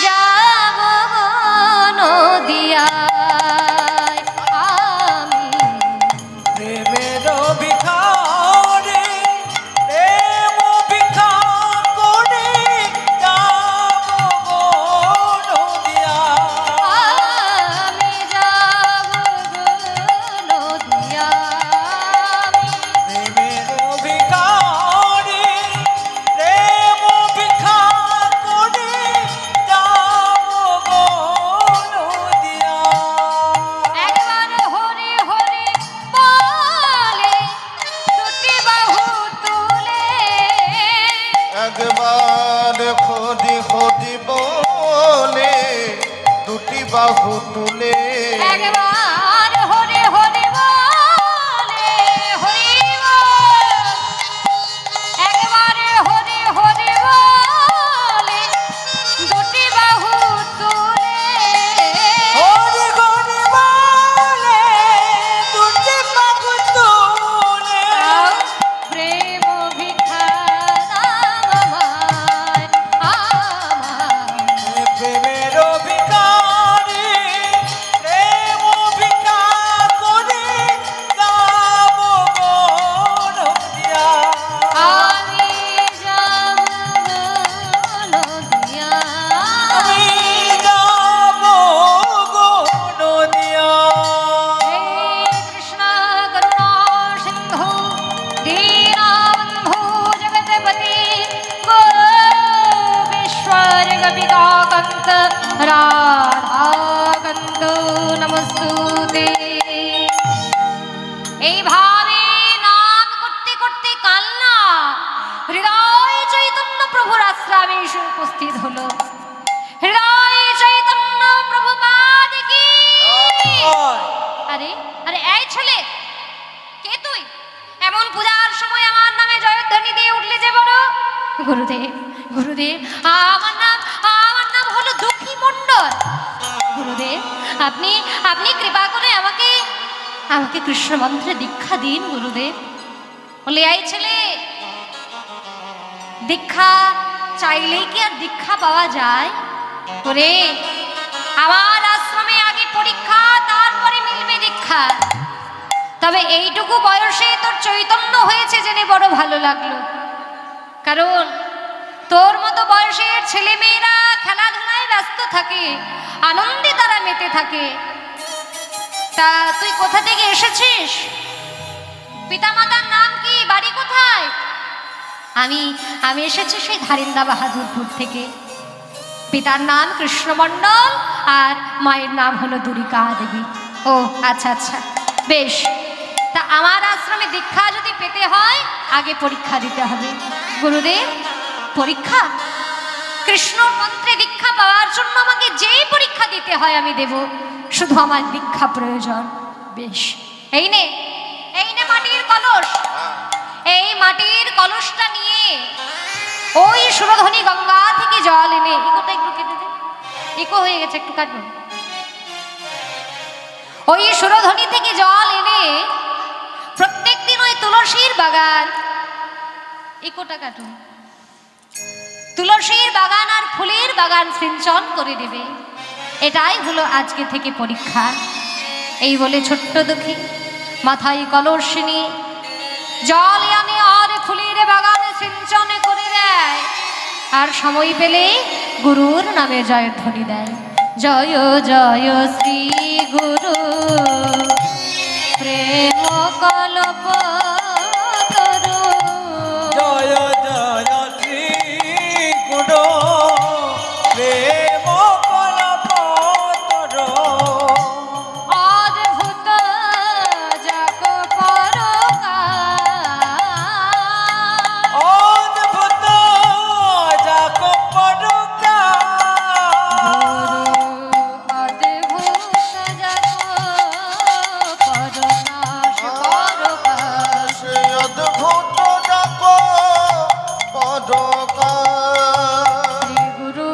যাব নদিয়ায়। আমি প্রেমের ভিখারি, প্রেম ভিক্ষা করে যাব নদিয়ায়। আমি যাব নদিয়ায়। প্রেমের ভিখারি, প্রেম ভিক্ষা করে যাব নদিয়ায়। একবার হরি হরি বলে দুটি বাহু তুলে, একবার খোদি খোদি বলে দুটি বাহু তুলে, একবার হরি হরি বলে হরি বল, একবার হরি হরি বলে দুটি বাহু তুলে, হরি হরি বলে দুটি বাহু তুলে, প্রেম ভিক্ষা আমায় আমায়। প্রেমের ভিখারি, প্রেম ভিক্ষা করে যাব নদিয়ায়। আমি যাব নদিয়ায়। আমি যাব নদিয়ায়। হে কৃষ্ণ করুণা সিন্ধু দীনবন্ধু জগৎপতি গোপীশ্বর গোপিকাকান্ত রাধাকান্ত নমস্তুতে। এইভাবে নাম করতে করতে কালনা হৃদয় চৈতন্য প্রভুর আশ্রমে এসে উপস্থিত হলো। হৃদয় চৈতন্য প্রভুপাদ কি। আরে আরে এই ছেলে, কে তুই? এমন পূজার সময় আমার নামে জয়ধ্বনি দিয়ে উঠলে যে বড়? গুরুদেব গুরুদেব, আমার নাম হলো দুঃখী মণ্ডল। গুরুদেব, আপনি আপনি কৃপা করে আমাকে আমাকে কৃষ্ণ মন্ত্রে দীক্ষা দিন গুরুদেব। বলে এই ছেলে, দীক্ষা চাইলেই কি আর দীক্ষা পাওয়া যায়? ওরে, আমার আশ্রমে আগে পরীক্ষা, তারপরে মিলবে দীক্ষা। তবে এইটুকু বয়সে তোর চৈতন্য হয়েছে জেনে বড় ভালো লাগলো। কারণ তোর মতো বয়সের ছেলে মেয়েরা খেলাধুলায় ব্যস্ত থাকে, আনন্দে তারা মেতে থাকে। তা তুই কোথা থেকে এসেছিস? পিতামাতার নাম কি? বাড়ি কোথায়? আমি এসেছি সেই ধারিন্দা বাহাদুরপুর থেকে। পিতার নাম কৃষ্ণমণ্ডল আর মায়ের নাম হলো দুরিকা দেবী। ও আচ্ছা আচ্ছা, বেশ। তা আমার আশ্রমে দীক্ষা যদি পেতে হয় আগে পরীক্ষা দিতে হবে। গুরুদেব, পরীক্ষা? কৃষ্ণ মন্ত্রে দীক্ষা পাওয়ার জন্য আমাকে যেই পরীক্ষা দিতে হয় আমি দেব, শুধু আমার দীক্ষা প্রয়োজন। বেশ, এই নে মাটির কলস। এই মাটির কলসটা নিয়ে ওই সুরধনী গঙ্গা থেকে জল এনে, ইকোটা একটু কেটে দে, ইকো হয়ে গেছে, একটু কাটুন। ওই সুরধনী থেকে জল এনে প্রত্যেক দিন ওই তুলসীর বাগান, ইকোটা কাটুন, তুলসীর বাগান আর ফুলের বাগান সিঞ্চন করে দেবে। এটাই হলো আজকে থেকে পরীক্ষা। এই বলে ছোট্ট দুঃখী মাথায় কলস নিয়ে জল আনে আর ফুলের বাগানে সিঞ্চন করে দেয়, আর সময় পেলে গুরুর নামে জয়ধ্বনি দেয়। জয় জয় শ্রী গুরু প্রেম কল্প তরু। জয় জয় শ্রী গুরু প্রেম কল্পতরু। অদ্ভুত যাক পরকার। অদ্ভুত যাক পরকার। অদ্ভুত যাক পরনাশ পরকার। সে অদ্ভুত ডাক পরকার। শ্রী গুরু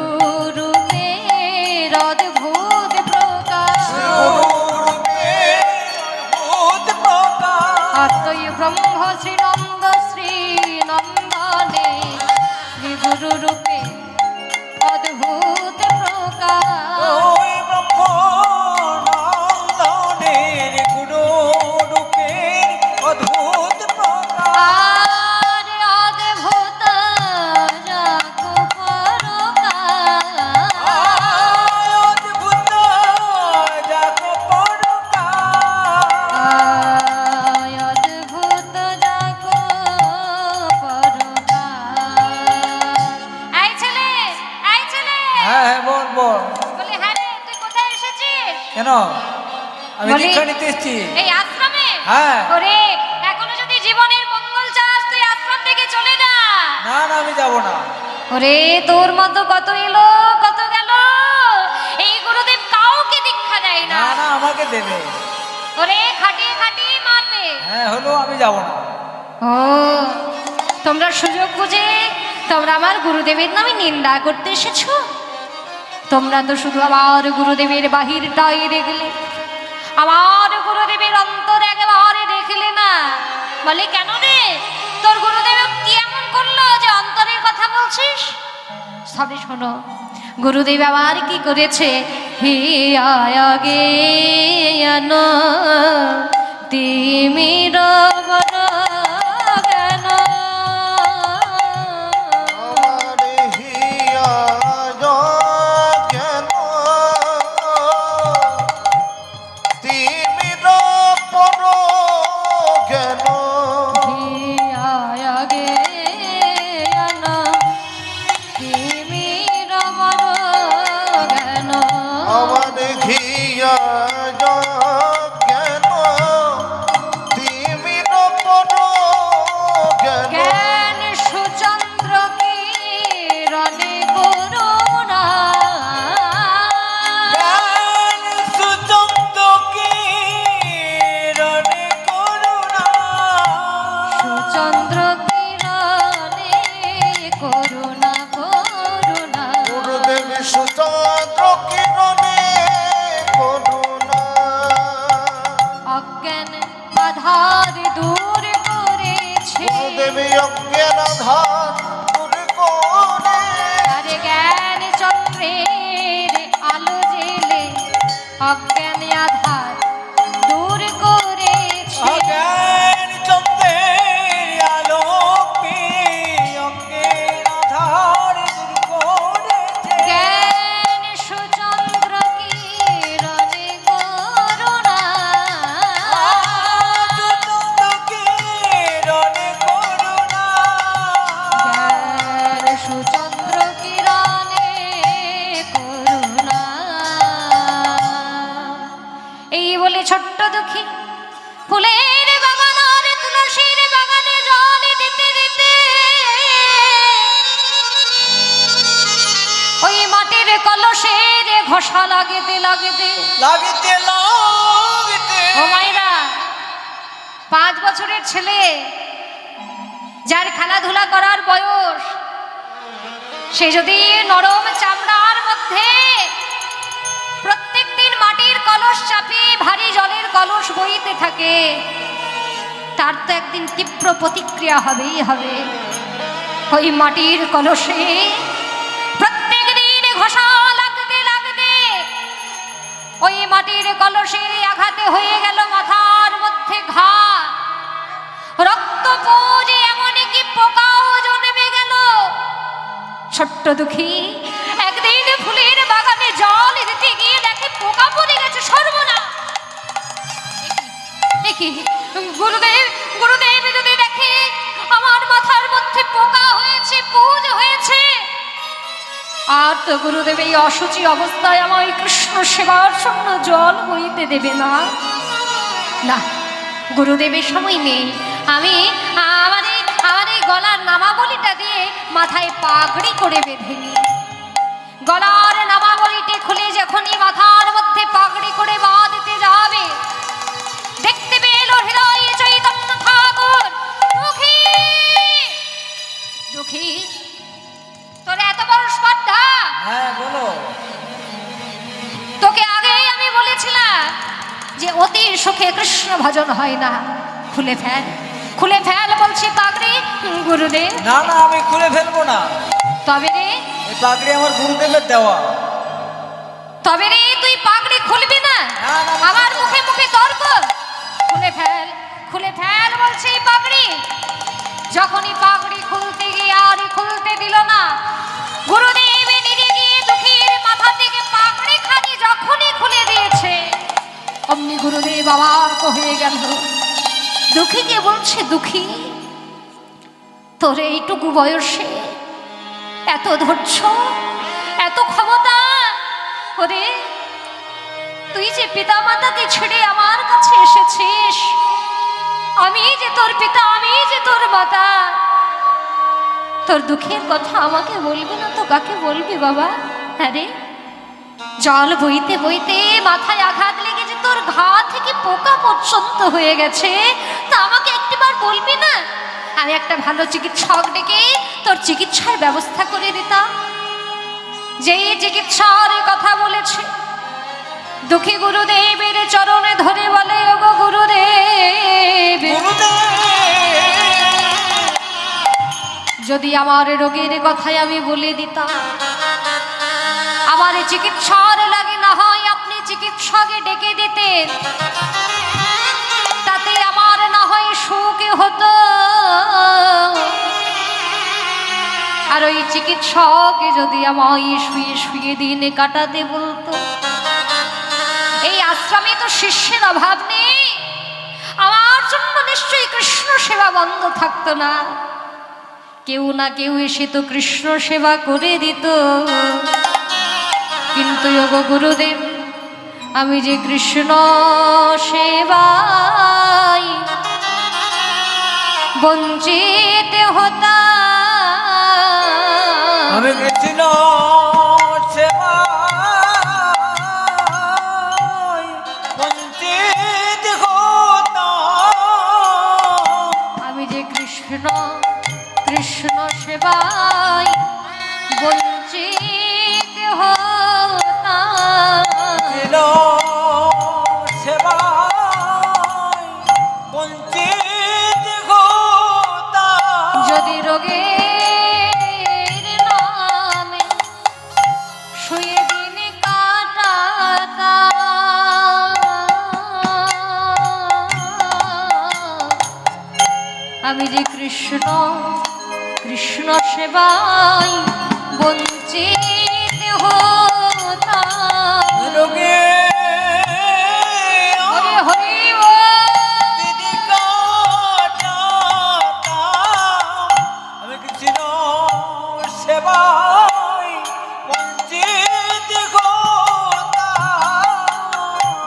রূপের অদ্ভুত প্রকাশ। অদ্ভুত প্রকার। আত্মই ব্রহ্ম শ্রী নন্দ শ্রী নন্দনে শ্রী গুরু রূপে অদ্ভুত প্রকাশ। ওই ব্রহ্মানন্দের গুরু রূপের অদ্ভুত প্রকার। আর অদ্ভুত যাক পরকার। অদ্ভুত যাক পরকার। অদ্ভুত যাক পরকাশ। এই ছেলে, এই ছেলে, হ্যাঁ বল বল। বলি হ্যাঁ রে, তুই কোথায় এসেছিস? কেন? আমি বলি, দীক্ষা নিতে এসেছি। এই আশ্রমে? হ্যাঁ। ওরে, এখনো যদি জীবনের মঙ্গল চাস তুই আশ্রম থেকে চলে যা। না না, আমি যাব না। ওরে, তোর মতো কত এলো কত গেল, এই গুরুদেব কাউকে দীক্ষা দেয় না। না না, আমাকে দেবে। ওরে, খাটিয়ে খাটিয়ে মারবে। হ্যাঁ হলো, আমি যাব না। ও, তোমরা সুযোগ বুঝে তোমরা আমার গুরুদেবের নামে নিন্দা করতে এসেছো। তোমরা তো শুধু আমার গুরুদেবের বাহিরটাই দেখলে, আমার গুরুদেবের অন্তর একেবারে দেখলে না। বলে কেন রে, তোর গুরুদেব কি এমন করলো যে অন্তরের কথা বলছিস? সবে শোনো, গুরুদেব আবার কি করেছে। হে আগে তিমির বড় জ্ঞান। আমার হিয়া জ্ঞান তিমির পর জ্ঞান। আগে তিমির বড় জ্ঞান। আমার হিয়া জ্ঞান তিমির পর জ্ঞান। জ্ঞান সুচন্দ্র কিরণে করুণা। জ্ঞান সুচন্দ্র কিরণে করুণা। সুচন্দ্র কিরণে করুণা করুণা। গুরুদেব সুচন্দ্র কিরণে করুণা। অজ্ঞান আধার দূর করেছে। গুরুদেবী অজ্ঞান আধার দূর করে। আর জ্ঞান চন্দ্রের আলো জেলে অজ্ঞান আধার দূর করেছে। অজ্ঞান চন্দ্রের আলোকে অজ্ঞান আধার দূর করেছে। জ্ঞান সুচন্দ্র কিরণে করুণা। সুচন্দ্র কিরণে করুণা। ঘষা লাগেতে লাগেতে লাগিতে লাগিতে ও মায়েরা 5 বছরের ছেলে যার খেলাধুলা করার বয়স, সে যদি নরম চামড়ার মধ্যে প্রত্যেক দিন মাটির কলস চাপিয়ে ভারী জলের কলস বইতে থাকে, তার তো একদিন তীব্র প্রতিক্রিয়া হবেই হবে। ওই মাটির কলসে প্রত্যেক দিন ঘষা লাগতে লাগতে ওই মাটির কলসের আঘাতে হয়ে গেল মাথার মধ্যে ঘা, রক্ত পৌঁছে এমনকি পোকাও জন্মে গেল। ছোট্ট দুঃখী একদিন ফুলের বাগানে জল দিতে গিয়ে দেখে পোকা পড়ে গেছে। সর্বনাশ! দেখি গুরুদেব, গুরুদেব যদি দেখে আমার মাথার মধ্যে পোকা হয়েছে, পুজ হয়েছে, আর তো গুরুদেব এই অসুচি অবস্থায় আমার কৃষ্ণ সেবার জন্য জল বইতে দেবে না। না, গুরুদেবের সময় নেই। আমি আমার এই গলার নামাবলিটা দিয়ে মাথায় পাগড়ি করে বেঁধে নিই। গলার নামাবলিটি খুলে যখনই মাথার মধ্যে পাগড়ি করে বাঁধতে যাবে, দেখতে পেল হৃদয় চৈতন্য ঠাকুর। দুঃখী, দুঃখী, তোর এত বড় স্পর্ধা! হ্যাঁ বলো। তোকে আগেই আমি বলেছিলাম যে অতি সুখে কৃষ্ণ ভজন হয় না। খুলে ফেল, খুলে ফেল বলছি পাগড়ি। গুরুদেব, না না, আমি খুলে ফেলবো না। তবে রে, এই পাগড়ি আমার গুরুদেবের দেওয়া। তবে রে তুই পাগড়ি খুলবি না? না, না, না। আমার মুখে মুখে তর্ক! খুলে ফেল, খুলে ফেল বলছি পাগড়ি। যখনই পাগড়ি খুলতে গিয়ে আর খুলতে দিল না, গুরুদেব নিজে গিয়ে দুঃখীর মাথা থেকে পাগড়ি খানি যখনই খুলে দিয়েছে, অমনি গুরুদেব আবার হয়ে গেল। দুঃখীকে বলছে, দুঃখী, তোর এইটুকু বয়সে এত ধৈর্য, এত ক্ষমতা! ওরে, তুই যে পিতা মাতাকে ছেড়ে আমার কাছে এসেছিস, আমি যে তোর পিতা, আমি যে তোর মাতা, তোর দুঃখের কথা আমাকে বলবি না তো কাকে বলবি বাবা? আরে জল বইতে বইতে মাথায় আঘাত লেগেছে, তোর ঘা থেকে পোকা পর্যন্ত হয়ে গেছে, তা আমাকে একটিবার বলবি না? আমি একটা ভালো চিকিৎসক ডেকে তোর চিকিৎসার ব্যবস্থা করে দিতাম। যেই চিকিৎসার কথা বলেছে, দুঃখী গুরুদেবের চরণে ধরে বলে, ওগো গুরুদেব, যদি আমার রোগের কথাই আমি বলে দিতাম, আমার চিকিৎসার লাগে না হয় আপনি চিকিৎসকে ডেকে দিতেন, তাতে আমার না হয় সুখ হতো। আর ওই চিকিৎসক যদি আমায় শুয়ে শুয়ে দিনে কাটাতে বলতো, এই আশ্রমে তো শিষ্যের অভাব নেই, আমার জন্য নিশ্চয়ই কৃষ্ণ সেবা বন্ধ থাকতো না। কেউ না কেউ এসে তো কৃষ্ণ সেবা করে দিত। কিন্তু ওগো গুরুদেব, আমি যে কৃষ্ণ সেবায় বঞ্চিত হতাম। আমি কৃষ্ণ সেবা বঞ্চিত হতাম। আমি যে কৃষ্ণ কৃষ্ণ সেবায় বঞ্চিত হতাম। কৃষ্ণ সেবায় বঞ্চিত হতাম। যদি রোগের নামে শুয়ে দিন কাটাতাম, আমি যে কৃষ্ণ কৃষ্ণ সেবায় বঞ্চিত হতাম। রোগে হরে হরি বল। দিদি কাটাতাম। আমি কৃষ্ণ সেবায় বঞ্চিত হতাম।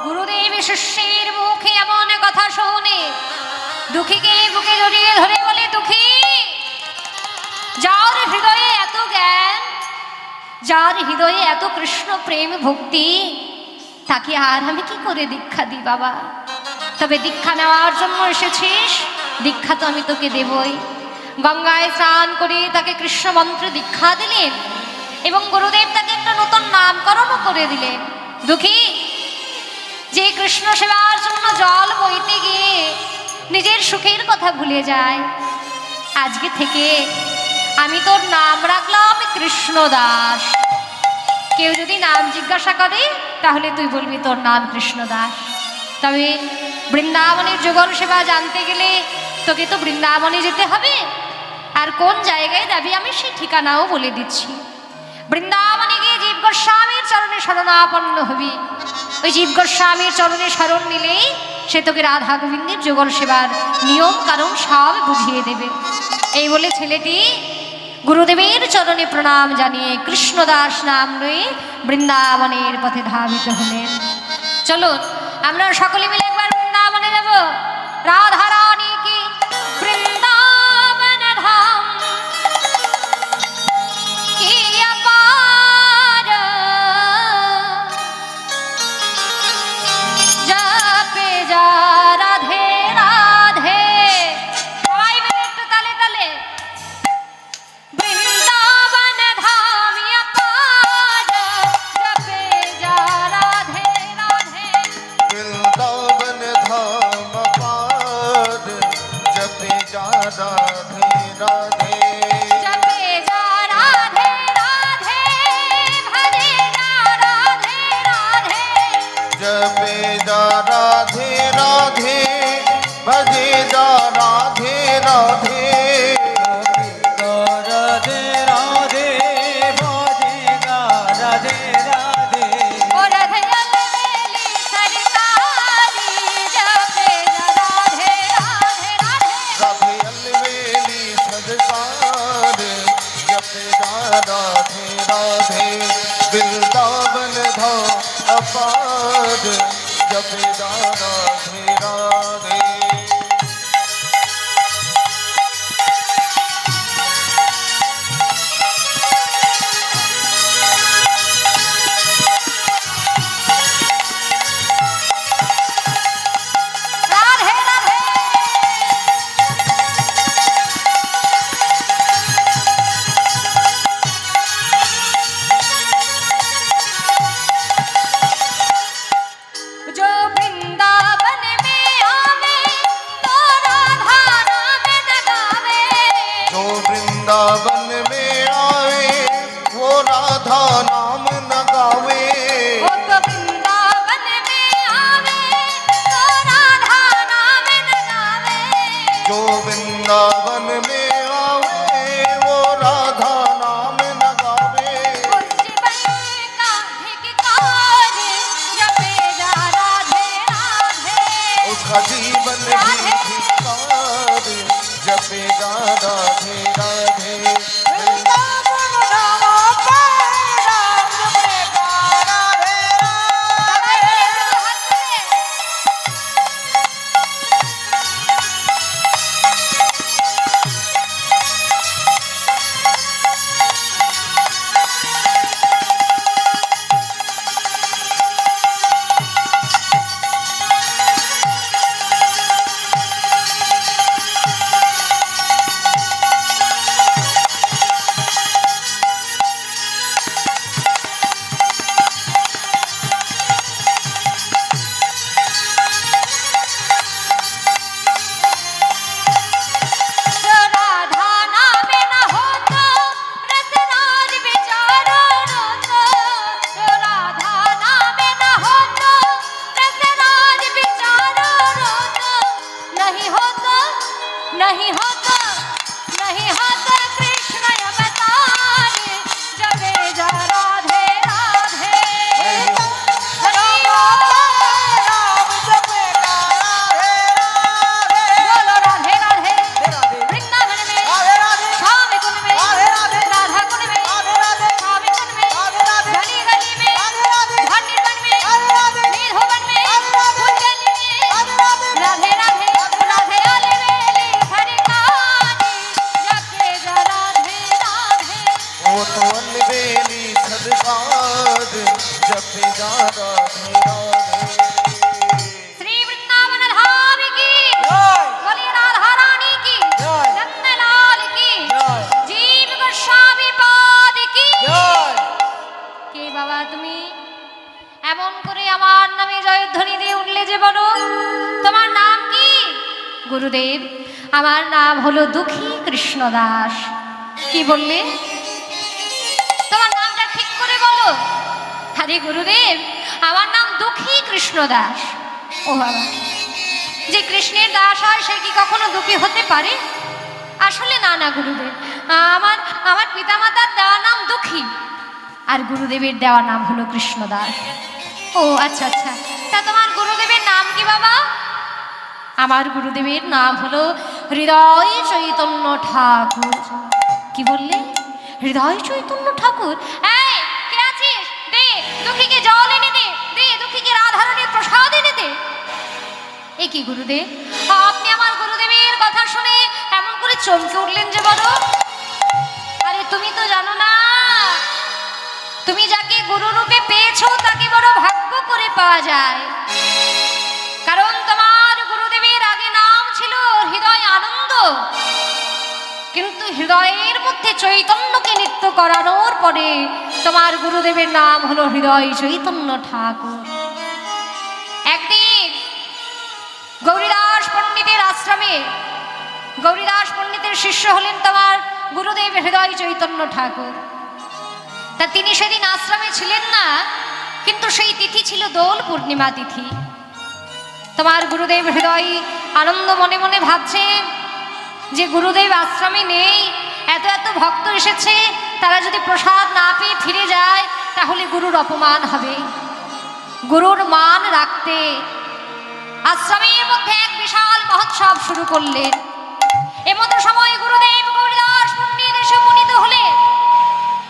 গুরুদেব শিষ্যের মুখে এমন কথা শুনে দুঃখীকে বুকে জড়িয়ে ধরে বলে, দুঃখী, যার হৃদয়ে এত জ্ঞান, যার হৃদয়ে এত কৃষ্ণ প্রেম ভক্তি, তাকে আর আমি কি করে দীক্ষা দিই বাবা? তবে দীক্ষা নেওয়ার জন্য এসেছিস, দীক্ষা তো আমি তোকে দেবই। গঙ্গায় স্নান করে তাকে কৃষ্ণ মন্ত্রে দীক্ষা দিলেন এবং গুরুদেব তাকে একটা নতুন নামকরণও করে দিলেন। দুঃখী যে কৃষ্ণ সেবার জন্য জল বইতে গিয়ে নিজের সুখের কথা ভুলে যায়, আজকে থেকে আমি তোর নাম রাখলাম কৃষ্ণদাস। কেউ যদি নাম জিজ্ঞাসা করে তাহলে তুই বলবি তোর নাম কৃষ্ণদাস। তবে বৃন্দাবনের যুগল সেবা জানতে গেলে তোকে তো বৃন্দাবনে যেতে হবে, আর কোন জায়গায় যাবি আমি সেই ঠিকানাও বলে দিচ্ছি। বৃন্দাবনে গিয়ে জীব গোস্বামীর চরণে শরণাপন্ন হবি। ওই জীব গোস্বামীর চরণে শরণ নিলেই সে তোকে রাধা গোবিন্দের যুগল সেবার নিয়ম কারণ সব বুঝিয়ে দেবে। এই বলে ছেলেটি গুরুদেবের চরণে প্রণাম জানিয়ে কৃষ্ণদাস নাম লয়ে বৃন্দাবনের পথে ধাবিত হলেন। চলুন আমরা সকলে মিলে একবার বৃন্দাবনে যাব। রাধা রানী কি বৃন্দাবন ধাম কি অপার, জপে যা রাধে রাধে। সবাই মিলে একটু তালে তালে। বৃন্দাবন ধাম অপার, জপে যা রাধে রাধে। বৃন্দাবন ধাম পার, জপে যা রাধে রাধে। জপে যা রাধে রাধে, ভজে যা রাধে রাধে। জপে যা রাধে রাধে, ভজে যা রাধে রাধে। রাধে রাধে ভজে গা রাধে রাধে। ও রাধে अलबेली सरकारी, जपे जा राधे राधे राधे। राधे अलवेली सदकार, जपे जा राधे राधे। वृंदावन धाम अपार, जपे जा राधे राधे। राधे राधे। जो वृंदावन में आवे तो राधा नाम गावे। जो वृंदावन में आवे वो राधा नाम न गावे। वो तो वृंदावन में आवे तो राधा नाम गावे। जो वृंदावन में आवे वो राधा नाम न गावे। उस जीवन का धिक्कार, जपे जा राधे राधे। उसका जीवन भी धिक्कार, जपे जा राधे राधे। वृंदावन धाम अपार, जपे गा राधे राधे। जो राधा नाम न हो तो रसराज बेचारा रोता। जो राधा नाम न हो तो रसराज बेचारा रोता। नहीं होता नहीं होता नहीं होता कृष्ण अवतार, जपे जा राधे राधे। राम जपे गा राधे राधे। बोलो राधे राधे। राधे वृंदावन में राधे राधे। श्याम कुंड में राधे राधे। राधा कुंड में राधे राधे। श्याम कुंड में राधे राधे। गली गली में राधे राधे। घाट निर्वन में राधे राधे। नीलभवन में राधे राधे। कुंजली में राधे राधे। राधे राधे राधे अलबेली सरकार, গুরুদেব, আমার নাম হলো দুঃখী কৃষ্ণদাস। কি বললে? তোমার নামটা ঠিক করে বলো। আরে গুরুদেব, আমার নাম দুঃখী কৃষ্ণদাস। ও বাবা, যে কৃষ্ণের দাস হয় সে কি কখনো দুঃখী হতে পারে? আসলে না না গুরুদেব, আমার আমার পিতামাতার দেওয়া নাম দুঃখী, আর গুরুদেবের দেওয়া নাম হলো কৃষ্ণদাস। ও আচ্ছা আচ্ছা, তা তোমার গুরুদেবের নাম কি বাবা? আমার গুরুদেবের নাম হলো হৃদয় চৈতন্য ঠাকুর। কি বললে? হৃদয় চৈতন্য ঠাকুর? এই, কে আছিস? দে দুঃখীকে জল এনে দে, দে দুঃখীকে রাধারণীর প্রসাদ এনে দে। এ কি গুরুদেব, আপনি আমার গুরুদেবের কথা শুনে এমন করে চমকে উঠলেন যে বড়? আরে তুমি তো জানো না, তুমি যাকে গুরুরূপে পেয়েছো তাকে বড় ভাগ্য করে পাওয়া যায়। কারণ তোমার গুরুদেবের আগে নাম ছিল হৃদয় আনন্দ, কিন্তু হৃদয়ের মধ্যে চৈতন্যকে নৃত্য করানোর পরে তোমার গুরুদেবের নাম হলো হৃদয় চৈতন্য ঠাকুর। একদিন গৌরীদাস পণ্ডিতের আশ্রমে, গৌরীদাস পণ্ডিতের শিষ্য হলেন তোমার গুরুদেব হৃদয় চৈতন্য ঠাকুর। তা তিনি সেদিন আশ্রমে ছিলেন না, কিন্তু সেই তিথি ছিল দোল পূর্ণিমা তিথি। তোমার গুরুদেব হৃদয় আনন্দ মনে মনে ভাবছেন যে গুরুদেব আশ্রমে নেই, এত এত ভক্ত এসেছে, তারা যদি প্রসাদ না পেয়ে ফিরে যায় তাহলে গুরুর অপমান হবে। গুরুর মান রাখতে আশ্রমের মধ্যে এক বিশাল মহোৎসব শুরু করলেন। এমতো সময় গুরুদেব গৌরীদাস পণ্ডিত এসে উপনীত হলেন।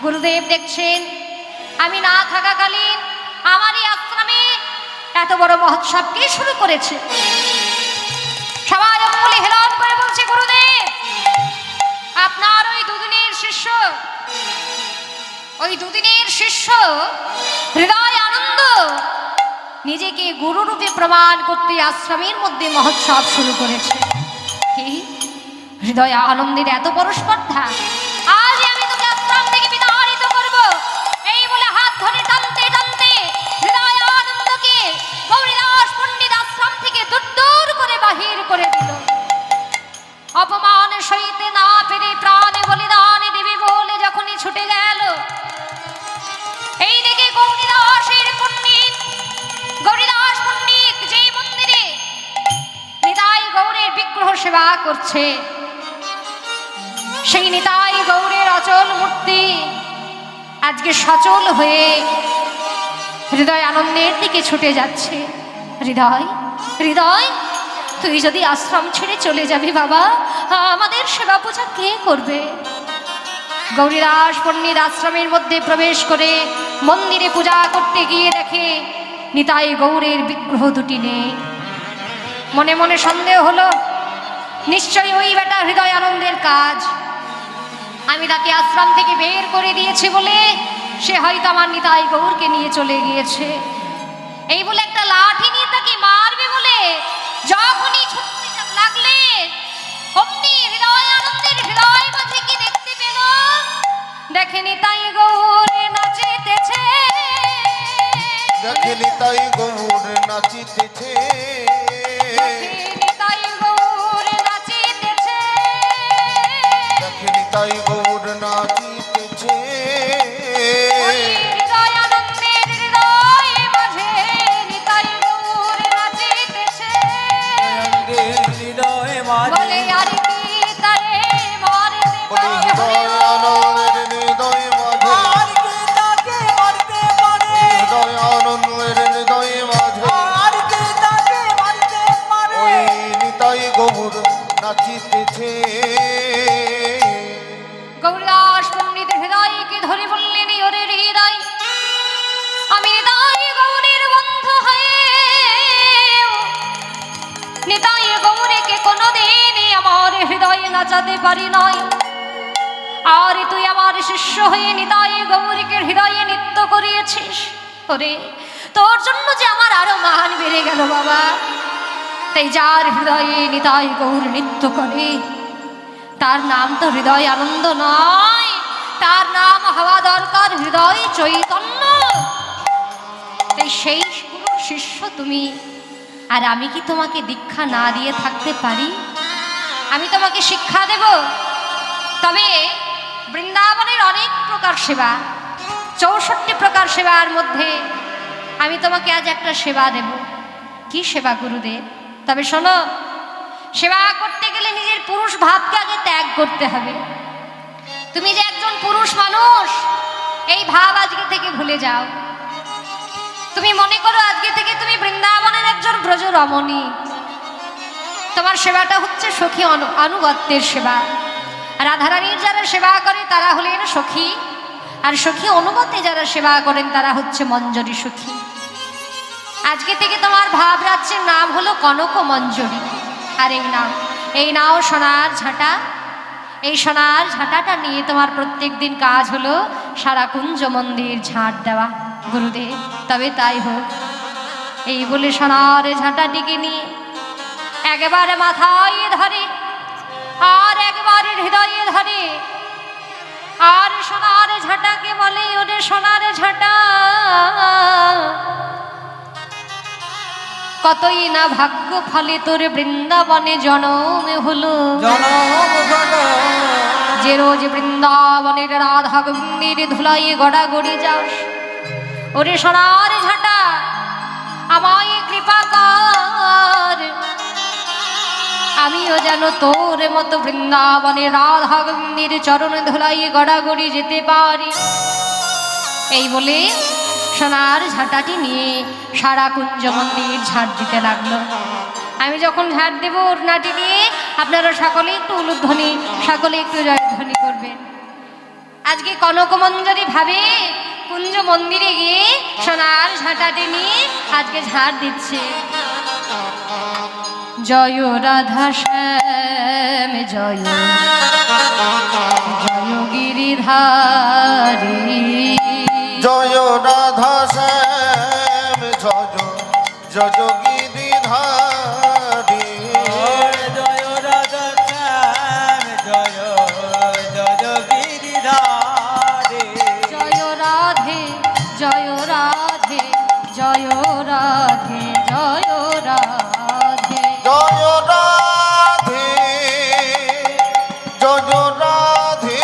গুরুদেব দেখছেন আমি না থাকাকালীন আমারই আশ্রমে এত বড় মহোৎসব কে শুরু করেছে। সবাই অঙ্গুলি হেলন করে বলছে, গুরুদেব আপনার ওই দুদিনের শিষ্য, ওই দুদিনের শিষ্য হৃদয় আনন্দ নিজেকে গুরুরূপে প্রমাণ করতে আশ্রমের মধ্যে মহোৎসব শুরু করেছে। কি হৃদয় আনন্দের এত বড় স্পর্ধা! আজ আমি তোকে আশ্রম থেকে বিতাড়িত করব, এই বলে হাত ধরে টানতে টানতে হৃদয় আনন্দকে গৌরীদাস পণ্ডিত আশ্রম থেকে দূর করে বাহির করে দিল। অপমান সইতে না পেরে প্রাণে বলিদান দেবে বলে যখনই ছুটে গেল, এই দিকে গৌরীদাসের পণ্ডিত, গৌরীদাস পণ্ডিত যেই মন্দিরে নিতাই গৌরের বিগ্রহ সেবা করছে, সেই নিতাই গৌরের অচল মূর্তি আজকে সচল হয়ে হৃদয় আনন্দের দিকে ছুটে যাচ্ছে। হৃদয়, হৃদয়, তুই যদি আশ্রম ছেড়ে চলে যাবি বাবা, আমাদের সেবা পূজা কে করবে? গৌরীদাস পণ্ডিত আশ্রমের মধ্যে প্রবেশ করে মন্দিরে পূজা করতে গিয়ে দেখে নিতাই গৌরের বিগ্রহ দুটি নেই। মনে মনে সন্দেহ হলো, নিশ্চয়ই ওই বেটা হৃদয় আনন্দের কাজ। আমি তাকে আশ্রম থেকে বের করে দিয়েছি বলে সে হয়তো আমার নিতাই গৌরকে নিয়ে চলে গিয়েছে। এই বলে একটা লাঠি নিয়ে তাকে মারবে বলে যখনই ছুটতে লাগলে অমনি হৃদয় আনন্দের হৃদয় মাঝে কি দেখতে পেল? দেখে নিতাই গৌর নাচিতেছে, দেখে নিতাই গৌর নাচিতেছে, নিতাই গৌর নাচিতেছে, দেখে নিতাই গৌর নাচিতেছে। হৃদয় আনন্দের হৃদয় মাঝে নিতাই গৌর নাচিতেছে, হৃদয় মাঝে বলে আর কি তারে মারতে বলে হৃদয় আনন্দের হৃদয় মাঝে, আর কে তাকে মারতে পারে? হৃদয় আনন্দের হৃদয় মাঝে আর কে তাকে মারতে পারে? ওই নিতাই গৌর নাচিতেছে। গৌরদাস পণ্ডিত হৃদয়কে ধরে বললেন, ওরে হৃদয়, আমি নিতাই গৌরের বন্ধু হয়ে নিতাই গৌরকে কোনোদিন আমার হৃদয়ে নাচাতে পারি নাই, আর তুই আমার শিষ্য হয়ে নিতাই গৌরীকে হৃদয়ে নৃত্য করিয়েছিস। ওরে, তোর জন্য যে আমার আরো মান বেড়ে গেল বাবা। তাই যার হৃদয়ে নিতাই গৌর নৃত্য করে তার নাম তো হৃদয় আনন্দ নয়, তার নাম হওয়া দরকার হৃদয় চৈতন্য। তাই সেই গুরুর শিষ্য তুমি, আর আমি কি তোমাকে দীক্ষা না দিয়ে থাকতে পারি? আমি তোমাকে শিক্ষা দেব। তবে বৃন্দাবনের অনেক প্রকার সেবা, 64 প্রকার সেবার মধ্যে আমি তোমাকে আজ একটা সেবা দেব। কি সেবা গুরুদেব? তবে শোনো, সেবা করতে গেলে নিজের পুরুষ ভাবকে আগে ত্যাগ করতে হবে। তুমি যে একজন পুরুষ মানুষ, এই ভাব আজকে থেকে ভুলে যাও। তুমি মনে করো আজকে থেকে তুমি বৃন্দাবনের একজন ব্রজ রমণী। তোমার সেবাটা হচ্ছে সখী অনুগত্যের সেবা। রাধারানীর যারা সেবা করে তারা হলেন সখী, আর সখী অনুগত্যে যারা সেবা করেন তারা হচ্ছে মঞ্জরী সখী। আজকে থেকে তোমার ভাব রাজ্যের নাম হলো কনক মঞ্জরী। আর এই নাও সোনার ঝাঁটা। এই সোনার ঝাঁটাটা নিয়ে তোমার প্রত্যেক দিন কাজ হলো সারা কুঞ্জ মন্দির ঝাঁট দেওয়া। গুরুদেব, তবে তাই হোক। এই বলে সোনার ঝাঁটাটিকে নিয়ে একেবারে মাথায় ধরে, আর একবারে হৃদয়ে ধরে, আর সোনার ঝাঁটাকে বলে, ওরে সোনার ঝাঁটা, কতই না ভাগ্য ফলে তোর বৃন্দাবনে জনম হলো। যে রোজ বৃন্দাবনের রাধা গোবিন্দের ধুলায় গড়াগড়ি যাস, ওরে সোনার ঝাঁটা আমায় কৃপা কর, আমিও যেন তোর মতো বৃন্দাবনের রাধা গোবিন্দের চরণ ধুলায় গড়াগড়ি যেতে পারি। এই বলে সোনার ঝাঁটাটি নিয়ে সারা কুঞ্জ মন্দির ঝাঁট দিতে লাগলো। আমি যখন ঝাঁট দেব ওড়নাটি নিয়ে, আপনারা সকলে একটু উলুধ্বনি, সকলে একটু জয়ধ্বনি করবেন। আজকে কনক মঞ্জরী ভাবে কুঞ্জ মন্দিরে গিয়ে সোনার ঝাঁটাটি নিয়ে আজকে ঝাঁট দিচ্ছে। জয় রাধা শ্যাম জয়, জয় গিরিধারী, জয় রাধা শ্যাম জয়, জয় গিরিধারী। জয় রাধা শ্যাম জয়, জয় গিরিধারী। জয় রাধে জয় রাধে, জয় রাধে জয় রাধে, জয় রাধে, জয় রাধে,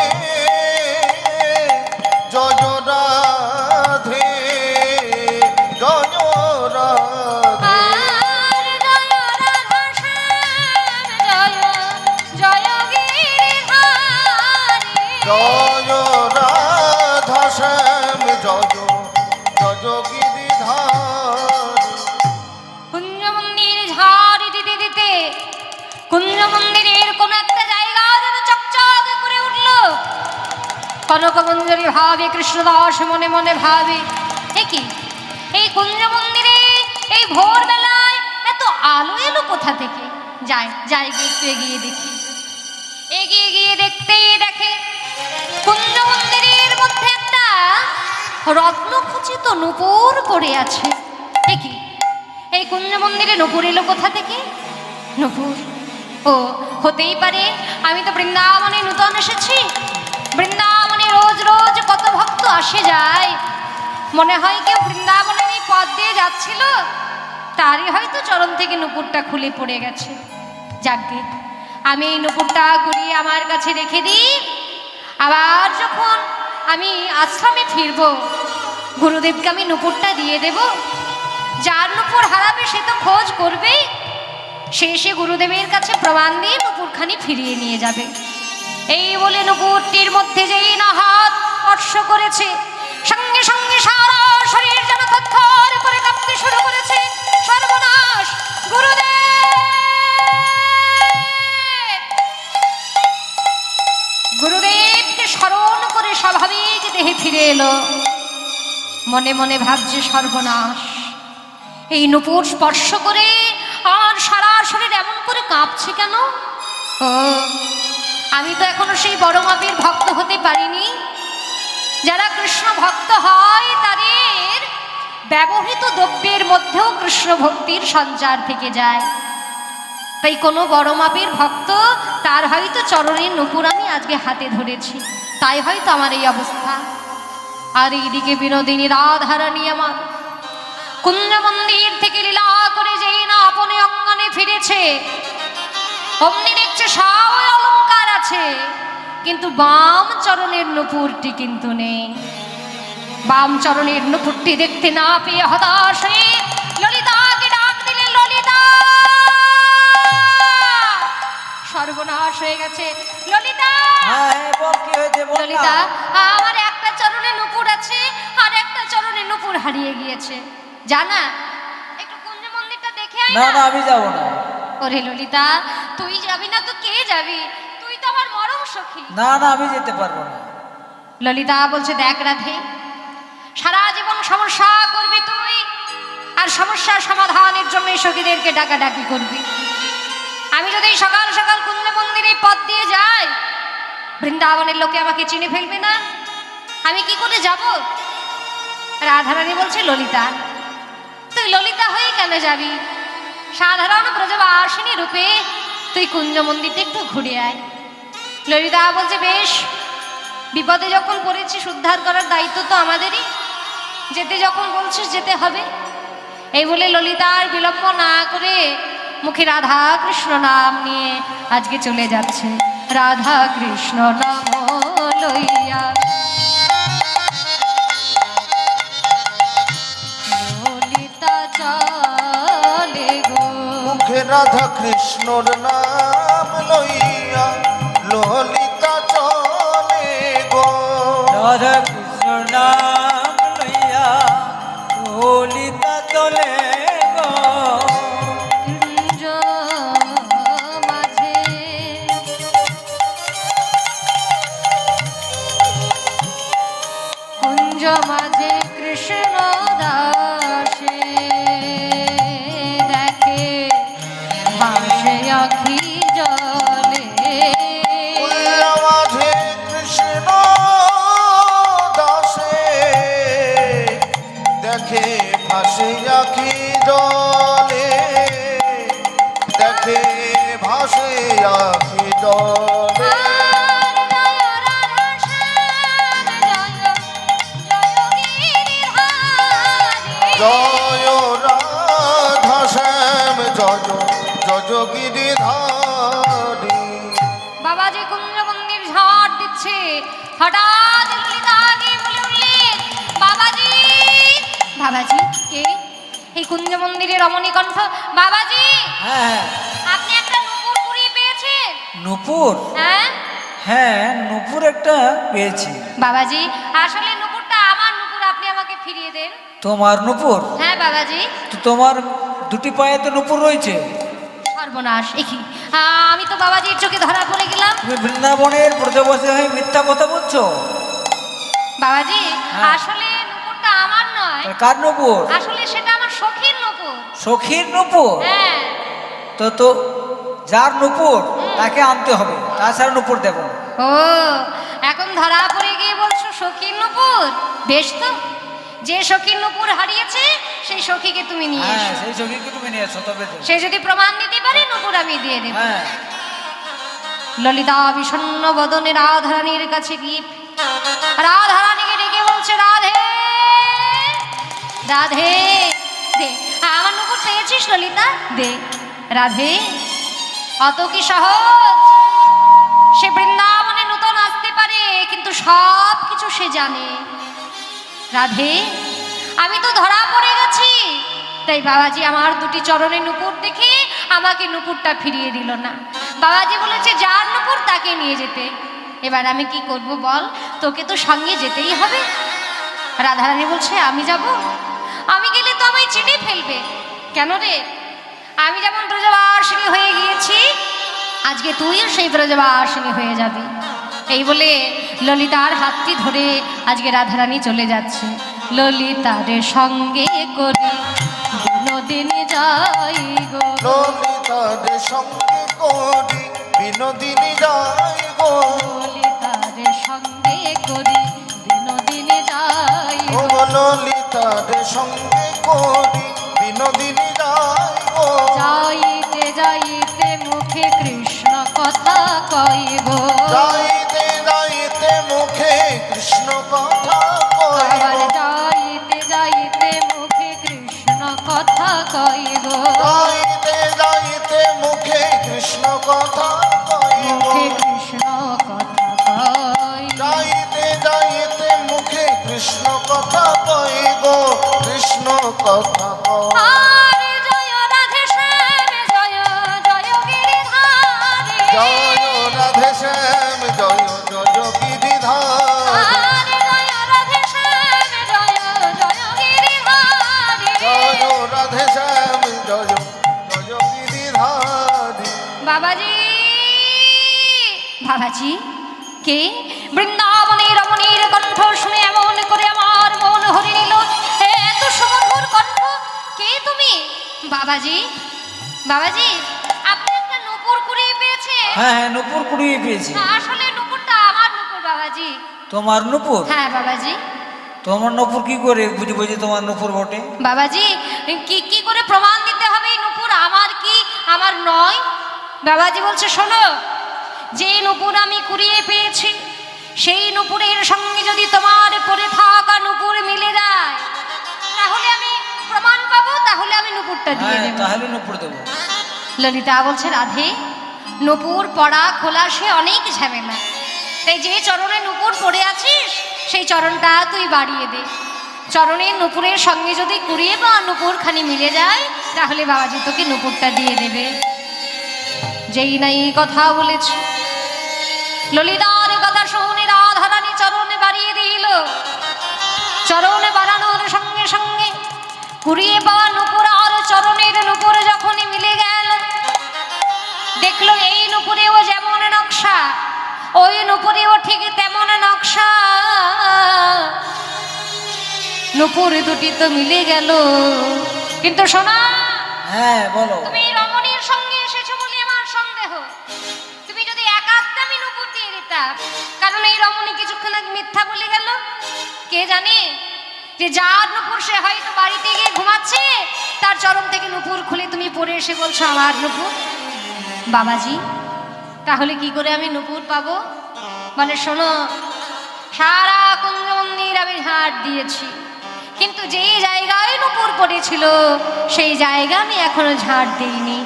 জয় রাধে, জয় রাধে। আর জয় রাধা শ্যাম জয়, জয় গিরিধারী, জয় রাধা শ্যাম জয়, জয় গিরিধারী। কুঞ্জ মন্দির ঝাড় দিতে দিতে কুঞ্জ মন্দিরের কোন একটা জায়গা যেন চকচক করে উঠল। কনক মঞ্জরী ভাবে, কৃষ্ণদাস মনে মনে ভাবে, কি এই কুঞ্জ মন্দিরে এই ভোরবেলায় এত আলো এলো কোথা থেকে? যাই গিয়ে একটু এগিয়ে দেখি। এগিয়ে গিয়ে দেখতেই দেখে কুঞ্জ মন্দিরের মধ্যে একটা রত্নখচিত নূপুর পড়ে আছে। কি এই কুঞ্জ মন্দিরে নূপুর এলো কোথা থেকে? নূপুর, ও হতেই পারে আমি তো বৃন্দাবনে নূতন এসেছি। বৃন্দাবনে রোজ রোজ কত ভক্ত আসে যায়, মনে হয় কেউ বৃন্দাবনের এই পথ দিয়ে যাচ্ছিল, তারই হয়তো চরণ থেকে নূপুরটা খুলে পড়ে গেছে। যাকগে, আমি এই নূপুরটা কুড়িয়ে আমার কাছে রেখে দিই। আবার যখন আমি আশ্রমে ফিরবো, গুরুদেবকে আমি নূপুরটা দিয়ে দেব। যার নূপুর হারাবে সে তো খোঁজ করবেই, সে এসে গুরুদেবের কাছে প্রমাণ দিয়ে নূপুরখানি ফিরিয়ে নিয়ে যাবে। এই বলে নূপুরটির মধ্যে যেই না হাত স্পর্শ করেছে, সঙ্গে সঙ্গে সারা শরীর যেন থরথর করে কাঁপতে শুরু করেছে। সর্বনাশ! গুরুদেবকে স্মরণ করে স্বাভাবিক দেহে ফিরে এলো। মনে মনে ভাবছে, সর্বনাশ, এই নূপুর স্পর্শ করে আর সারা শরীর এমন করে কাঁপছে কেন? ও, আমি তো এখনো সেই বড় মাপের ভক্ত হতে পারিনি। যারা কৃষ্ণ ভক্ত হয় তাদের ব্যবহৃত দ্রব্যের মধ্যেও কৃষ্ণ ভক্তির সঞ্চার থেকে যায়। তাই কোনো বড় মাপের ভক্ত, তার হয়তো চরণের নূপুর আমি আজকে হাতে ধরেছি, তাই হয়তো আমার এই অবস্থা। আর এইদিকে বিনোদিনী রাধারানী আমার কুঞ্জ মন্দির থেকে লীলা করে যেই না আপনে অঙ্গনে ফিরেছে, অমনি দেখছে সব অলংকার আছে, কিন্তু বাম চরণের নূপুরটি কিন্তু নেই। বাম চরণের নূপুরটি দেখতে না পেয়ে হতাশ হয়ে ললিতাকে ডাক দিলে, ললিতা! সর্বনাশ হয়ে গেছে। ললিতা! হ্যাঁ বল, কি হয়েছে বল না। ললিতা, আমার একটা চরণে নূপুর আছে আর একটা চরণে নূপুর হারিয়ে গিয়েছে। জানা, একটু কুঞ্জ মন্দিরটা দেখে আয় না না। না, আমি যাব না। ওরে ললিতা, তুই যাবি না তো কে যাবি? তুই তো আমার মরম সখী। না না, আমি যেতে পারবো না। ললিতা বলছে, দেখ রাধে, সারা জীবন সমস্যা করবি তুই, আর সমস্যার সমাধানের জন্য সখীদেরকে ডাকাডাকি করবি। আমি যদি সকাল সকাল কুঞ্জ মন্দিরে পথ দিয়ে যাই, বৃন্দাবনের লোকে আমাকে চিনে ফেলবে না? আমি কি করে যাব? রাধারানী বলছে, ললিতা, তুই ললিতা হয়ে কেন যাবি? সাধারণ ব্রজবাসিনী রূপে তুই কুঞ্জ মন্দিরটা একটু ঘুরে আয়। ললিতা বলছে, বেশ, বিপদে যখন পড়েছিস উদ্ধার করার দায়িত্ব তো আমাদেরই, যেতে যখন বলছিস যেতে হবে। এই বলে ললিতা আর বিলম্ব না করে মুখে রাধা কৃষ্ণ নাম নিয়ে আজকে চলে যাচ্ছে। রাধা কৃষ্ণ নাম লইয়া ললিতা চলে গো। মুখে রাধা কৃষ্ণর নাম লইয়া ললিতা চলে গো। রাধা কৃষ্ণ নাম লইয়া ললিতা চলে গো। কুঞ্জ মাঝে কুঞ্জ মাঝে কৃষ্ণ দাসে দেখে ভাসে আখি জলে। উল্লা মাঝে কৃষ্ণ দাসে দেখে ভাসে আখি জলে, দেখে ভাসে আখি জলে। জয় রাধা শ্যাম জয় জয় গিরিধারী। বাবাজি কুঞ্জ মন্দির ঝড় দিচ্ছে, হঠাৎ ললিতা আগে বলে উঠলেন, বাবাজি! বাবাজি কে? এই কুঞ্জ মন্দিরের রমণী কণ্ঠ। বাবাজি, হ্যাঁ আপনি একটা নূপুর কুড়িয়ে পেয়েছেন? নূপুর? হ্যাঁ হ্যাঁ নূপুর একটা পেয়েছি। বাবাজি, আসলে নূপুরটা আমার নূপুর, আপনি আমাকে ফিরিয়ে দেন। তোমার নূপুর? হ্যাঁ বাবাজি। তো তোমার দুটি পায়ে তো নূপুর রয়েছে। সর্বনাশ, একি আমি তো বাবাজির চোখে ধরা পড়ে গেলাম। তুমি বৃন্দাবনের ব্রজবাসী হয়ে মিথ্যা কথা বলছো। বাবাজি, হ্যাঁ। আসলে নূপুরটা আমার নয়, কার নূপুর? আসলে সেটা আমার সখীর নূপুর। সখীর নূপুর? হ্যাঁ। তো যার নূপুর তাকে আনতে হবে, তাছাড়া নূপুর দেব না। ও, এখন ধরা পড়ে গিয়ে বলছো সখীর নূপুর? বেশ তো, যে সখীর নূপুর হারিয়েছে সেই সখীকে তুমি নিয়ে হ্যাঁ এসো। সেই সখীকে তুমি নিয়ে এসো, তবে দেব। সে যদি প্রমাণ দিতে পারে নূপুর আমি দিয়ে দেব। হ্যাঁ ললিতা বিষণ্ণ বদনে রাধারানীর কাছে গিয়ে রাধারানীকে ডেকে বলছে, রাধে রাধে দে, আমার নূপুর পেয়েছিস ললিতা? দে রাধে। অত কি সহজ? সে বৃন্দাবনে নূতন আসতে পারে, কিন্তু সব কিছু সে জানে। রাধে, আমি তো ধরা পড়ে গেছি, তাই বাবাজি আমার দুটি চরণে নূপুর দেখে আমাকে নূপুরটা ফিরিয়ে দিল না। বাবাজি বলেছে যার নূপুর তাকে নিয়ে যেতে। এবার আমি কি করব বল? তোকে তো সঙ্গে যেতেই হবে। রাধারানী বলছে, আমি যাব? আমি গেলে তো আমায় চিনে ফেলবে। কেন রে? আমি যেমন ব্রজবাসিনী হয়ে গিয়েছি, আজকে তুইও সেই ব্রজবাসিনী হয়ে যাবি। এই বলে ললিতার হাতটি ধরে আজকে রাধারানী চলে যাচ্ছে। ললিতার সঙ্গে করে বিনোদিনী যাই গো। ললিতার সঙ্গে করি বিনোদিনী যাই গো। ললিতার সঙ্গে করি বিনোদিনী যাই ও গো। ললিতার সঙ্গে করি বিনোদিনী যাই গো। যাইতে যাইতে মুখে কৃষ্ণ কথা কইব। যাইতে যাইতে মুখে কৃষ্ণ কথা আবার কইব। যাইতে যাইতে মুখে কৃষ্ণ কথা কইব। যাইতে যাইতে মুখে কৃষ্ণ কথা কথা কও। আরে জয় রাধে শ্যাম জয় জয় গিরিধারী। জয় রাধে শ্যাম জয় জয় গিরিধারী। আরে জয় রাধে শ্যাম জয় জয় গিরিধারী। জয় রাধে শ্যাম জয় জয় গিরিধারী। বাবাজি বাবাজি কে বৃন্দাবনের রমণীর কণ্ঠ শুনে এমন করে আমার মন হরে নিল। এত সুমধুর কণ্ঠ, কে তুমি? বাবাজি বাবাজি আপনি একটা নূপুর কুড়িয়ে পেয়েছেন? হ্যাঁ হ্যাঁ, নূপুর কুড়িয়ে পেয়েছি। না, আসলে নূপুরটা আমার নূপুর বাবাজি। তোমার নূপুর? হ্যাঁ বাবাজি। তোমার নূপুর কি করে বুঝবো যে তোমার নূপুর বটে? বাবাজি কি কি করে প্রমাণ দিতে হবে এই নূপুর আমার কি আমার নয়? বাবাজি বলছে শোনো, যে নূপুর আমি কুড়িয়ে পেয়েছি সেই নূপুরের সঙ্গে যদি তোমার পরে থাকা নূপুর মিলে যায় তাহলে আমি প্রমাণ পাবো, তাহলে আমি নূপুরটা দিয়ে হ্যাঁ, দেবো। তাহলে নূপুর দেবো। ললিতা বলছে রাধে, নূপুর পড়া খোলা সে অনেক ঝামেলা, তাই যে চরণে নূপুর পড়ে আছিস সেই চরণটা তুই বাড়িয়ে দে। চরণের নূপুরের সঙ্গে যদি কুড়িয়ে বা নূপুর খানি মিলে যায় তাহলে বাবাজি তোকে নূপুরটা দিয়ে দেবে। যেই নাই কথা বলেছি, ললিতার কথা শুনে রাধারানী চরণে বাড়িয়ে দিল। চরণে বাড়ানোর সঙ্গে সঙ্গে কুড়িয়ে পাওয়া নূপুর আর চরণের নূপুর যখনই মিলে গেল, দেখলো এই নূপুরেও যেমন নকশা ওই নূপুরেও ঠিক তেমন নকশা। নূপুর দুটি তো মিলে গেল, কিন্তু শোনা, হ্যাঁ বলো। তুমি রমণীর সঙ্গে এসেছো বলে আমার সন্দেহ। তুমি যদি একাত্তামি নূপুর দিয়ে দিতা, কারণ এই রমণী কিছুক্ষণ আগে মিথ্যা বলে গেল। কে জানে যে যার নূপুর সে হয়তো বাড়িতে গিয়ে ঘুমাচ্ছে, তার চরণ থেকে নূপুর খুলে তুমি পরে এসে বলছো আমার নূপুর। বাবাজি তাহলে কি করে আমি নূপুর পাবো? বলে শোনো, সারা কুঞ্জ মন্দির আমি হাট দিয়েছি, কিন্তু যেই জায়গায় নূপুর পড়েছিল সেই জায়গা আমি এখনো ঝাড় দিইনি।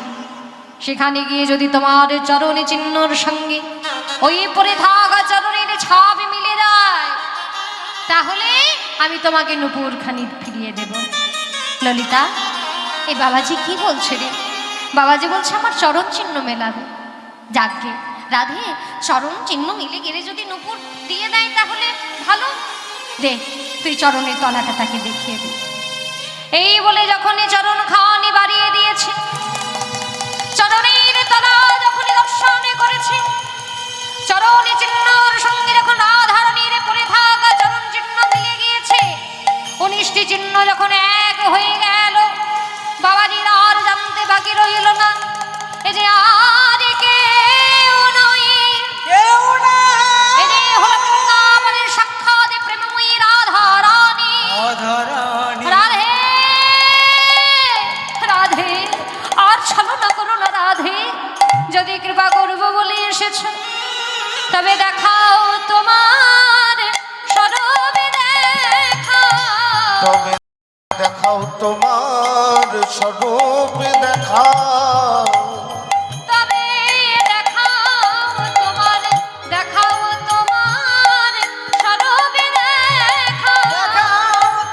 সেখানে গিয়ে যদি তোমার চরণে চিহ্নর সঙ্গে ওই পরে থাকা চরণের ছাপ মিলে যায় তাহলে আমি তোমাকে নূপুর খানি ফিরিয়ে দেব। ললিতা, এই বাবাজি কি বলছে রে? বাবাজি বলছে আমার চরণ চিহ্ন মেলাবে। যাকগে রাধে, চরণ চিহ্ন মিলে গেলে যদি নূপুর দিয়ে দেয় তাহলে ভালো। দে তুই চরণের তলাটা তাকে দেখিয়ে দে। এই বলে যখনই চরণ খাওয়ানি বাড়িয়ে দিয়েছে, চরণের তলা যখনই দর্শন করেছে, চরণ চিহ্নর সঙ্গে যখন রাধারানীর পরে থাকা চরণ চিহ্ন মিলে গিয়েছে, 19টি চিহ্ন যখন এক হয়ে গেল, বাবাজির আর জানতে বাকি রইল না এ যে আর কেউ নয়, এরে হলো বৃন্দাবনের সাক্ষাৎ প্রেমময়ী রাধারানী। রাধারানী। রাধে রাধে, আর ছলনা করো না রাধে, যদি কৃপা করবো বলে এসেছো তবে দেখাও তোমার স্বরূপে দেখাও। তবে দেখাও তোমার স্বরূপ দেখাও। তবে দেখাও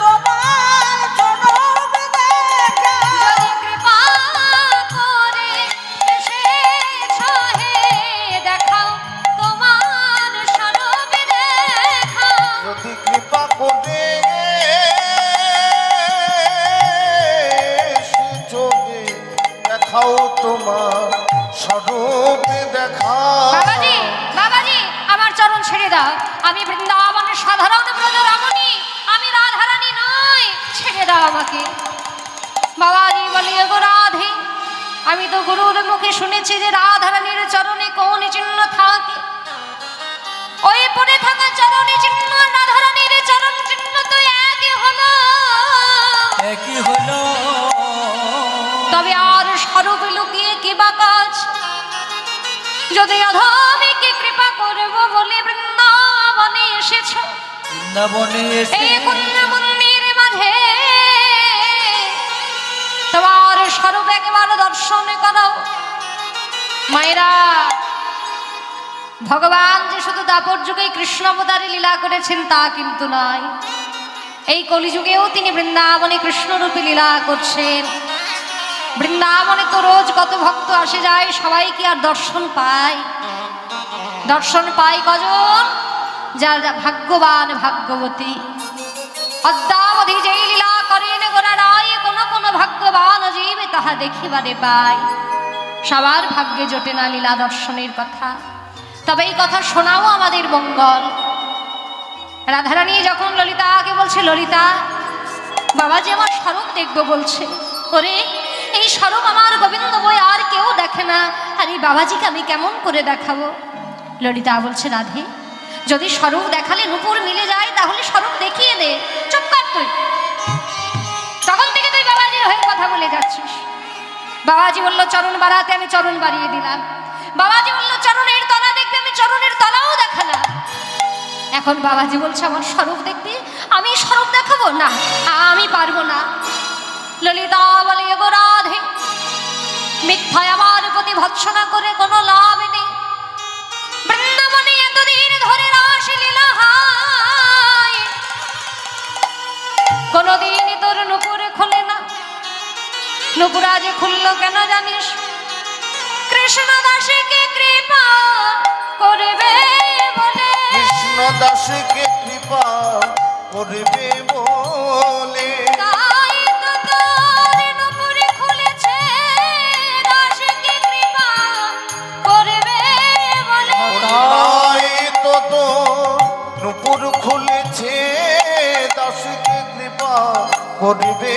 তোমার স্বরূপে দেখাও। যদি কৃপা করে এসেছো হে, দেখাও তোমার স্বরূপে দেখাও। যদি কৃপা করে এসেছো হে, দেখাও তোমার স্বরূপ দেখাও। বাবাজি বাবাজি, আমার চরণ ছেড়ে দাও, আমি বৃন্দাবনের সাধারণ ব্রজ রমণী, আমি রাধারানী নই, ছেড়ে দাও আমাকে। বাবাজি বলি গো রাধে, আমি তো গুরুর মুখে শুনেছি যে রাধারানীর চরণে কোন চিহ্ন থাকে, ওই পরে থাকা চরণে চিহ্ন রাধারানীর চরণ চিহ্ন তো একই হলো। একই হলো। তবে আর স্বরূপ লুকিয়ে কি বা কাজ? যদি অধমিকে কৃপা করব বলে বৃন্দাবনে এসেছ, বৃন্দাবনে এসে এই কুঞ্জ মন্দির মাঝে তোমার স্বরূপ একবার দর্শন করাও। মায়েরা, ভগবান যে শুধু দাপর যুগে কৃষ্ণ অবতারে লীলা করেছেন তা কিন্তু নয়, এই কলিযুগেও তিনি বৃন্দাবনে কৃষ্ণরূপে লীলা করছেন। বৃন্দাবনে তো রোজ কত ভক্ত আসে যায়, সবাই কি আর দর্শন পায়? দর্শন পায় কজন? যারা ভাগ্যবান ভাগ্যবতী। অদ্যাবধি যেই লীলা করেন গোরা রায়, কোন কোন ভাগ্যবান জীব তাহা দেখিবারে পায়। সবার ভাগ্যে জোটে না লীলা দর্শনের কথা, তবে এই কথা শোনাও আমাদের মঙ্গল। রাধারানী যখন ললিতাকে বলছে, ললিতা বাবাজি আমার স্বরূপ দেখবো বলছে। ওরে এই স্বরূপ আমার গোবিন্দ বই আর কেউ দেখে না, আর এই বাবাজিকে আমি কেমন করে দেখাবো? ললিতা বলছে, রাধে যদি স্বরূপ দেখালে নূপুর মিলে যায় তাহলে স্বরূপ দেখিয়ে দে। চুপ কর তুই, তখন থেকে তুই বাবাজির হয়ে কথা বলে যাচ্ছিস। বাবাজি বললো চরণ বাড়াতে, আমি চরণ বাড়িয়ে দিলাম। বাবাজি বললো চরণের তলা দেখবে, আমি চরণের তলাও দেখালাম। এখন বাবাজি বলছে আমার স্বরূপ দেখবি, আমি স্বরূপ দেখাবো না, আমি পারবো না। ললিতা বলে, গো রাধে মিথ্যায় আমার প্রতি ভৎসনা করে কোনো লাভ নেই। বৃন্দাবনে এতদিন ধরে রাস লীলা হয়, কোনোদিন তোর নুপুরে খোলে না। নুপুর আজ খুললো কেন জানিস? কৃষ্ণ দাসীকে কৃপা করবে বলে। কৃষ্ণ দাসকে কৃপা করবে বলে তাই তো তোর নুপুরে খুলেছে, দাসীকে কৃপা করবে বলে। তাই তো নূপুর খুলেছে, দাসকে কৃপা করবে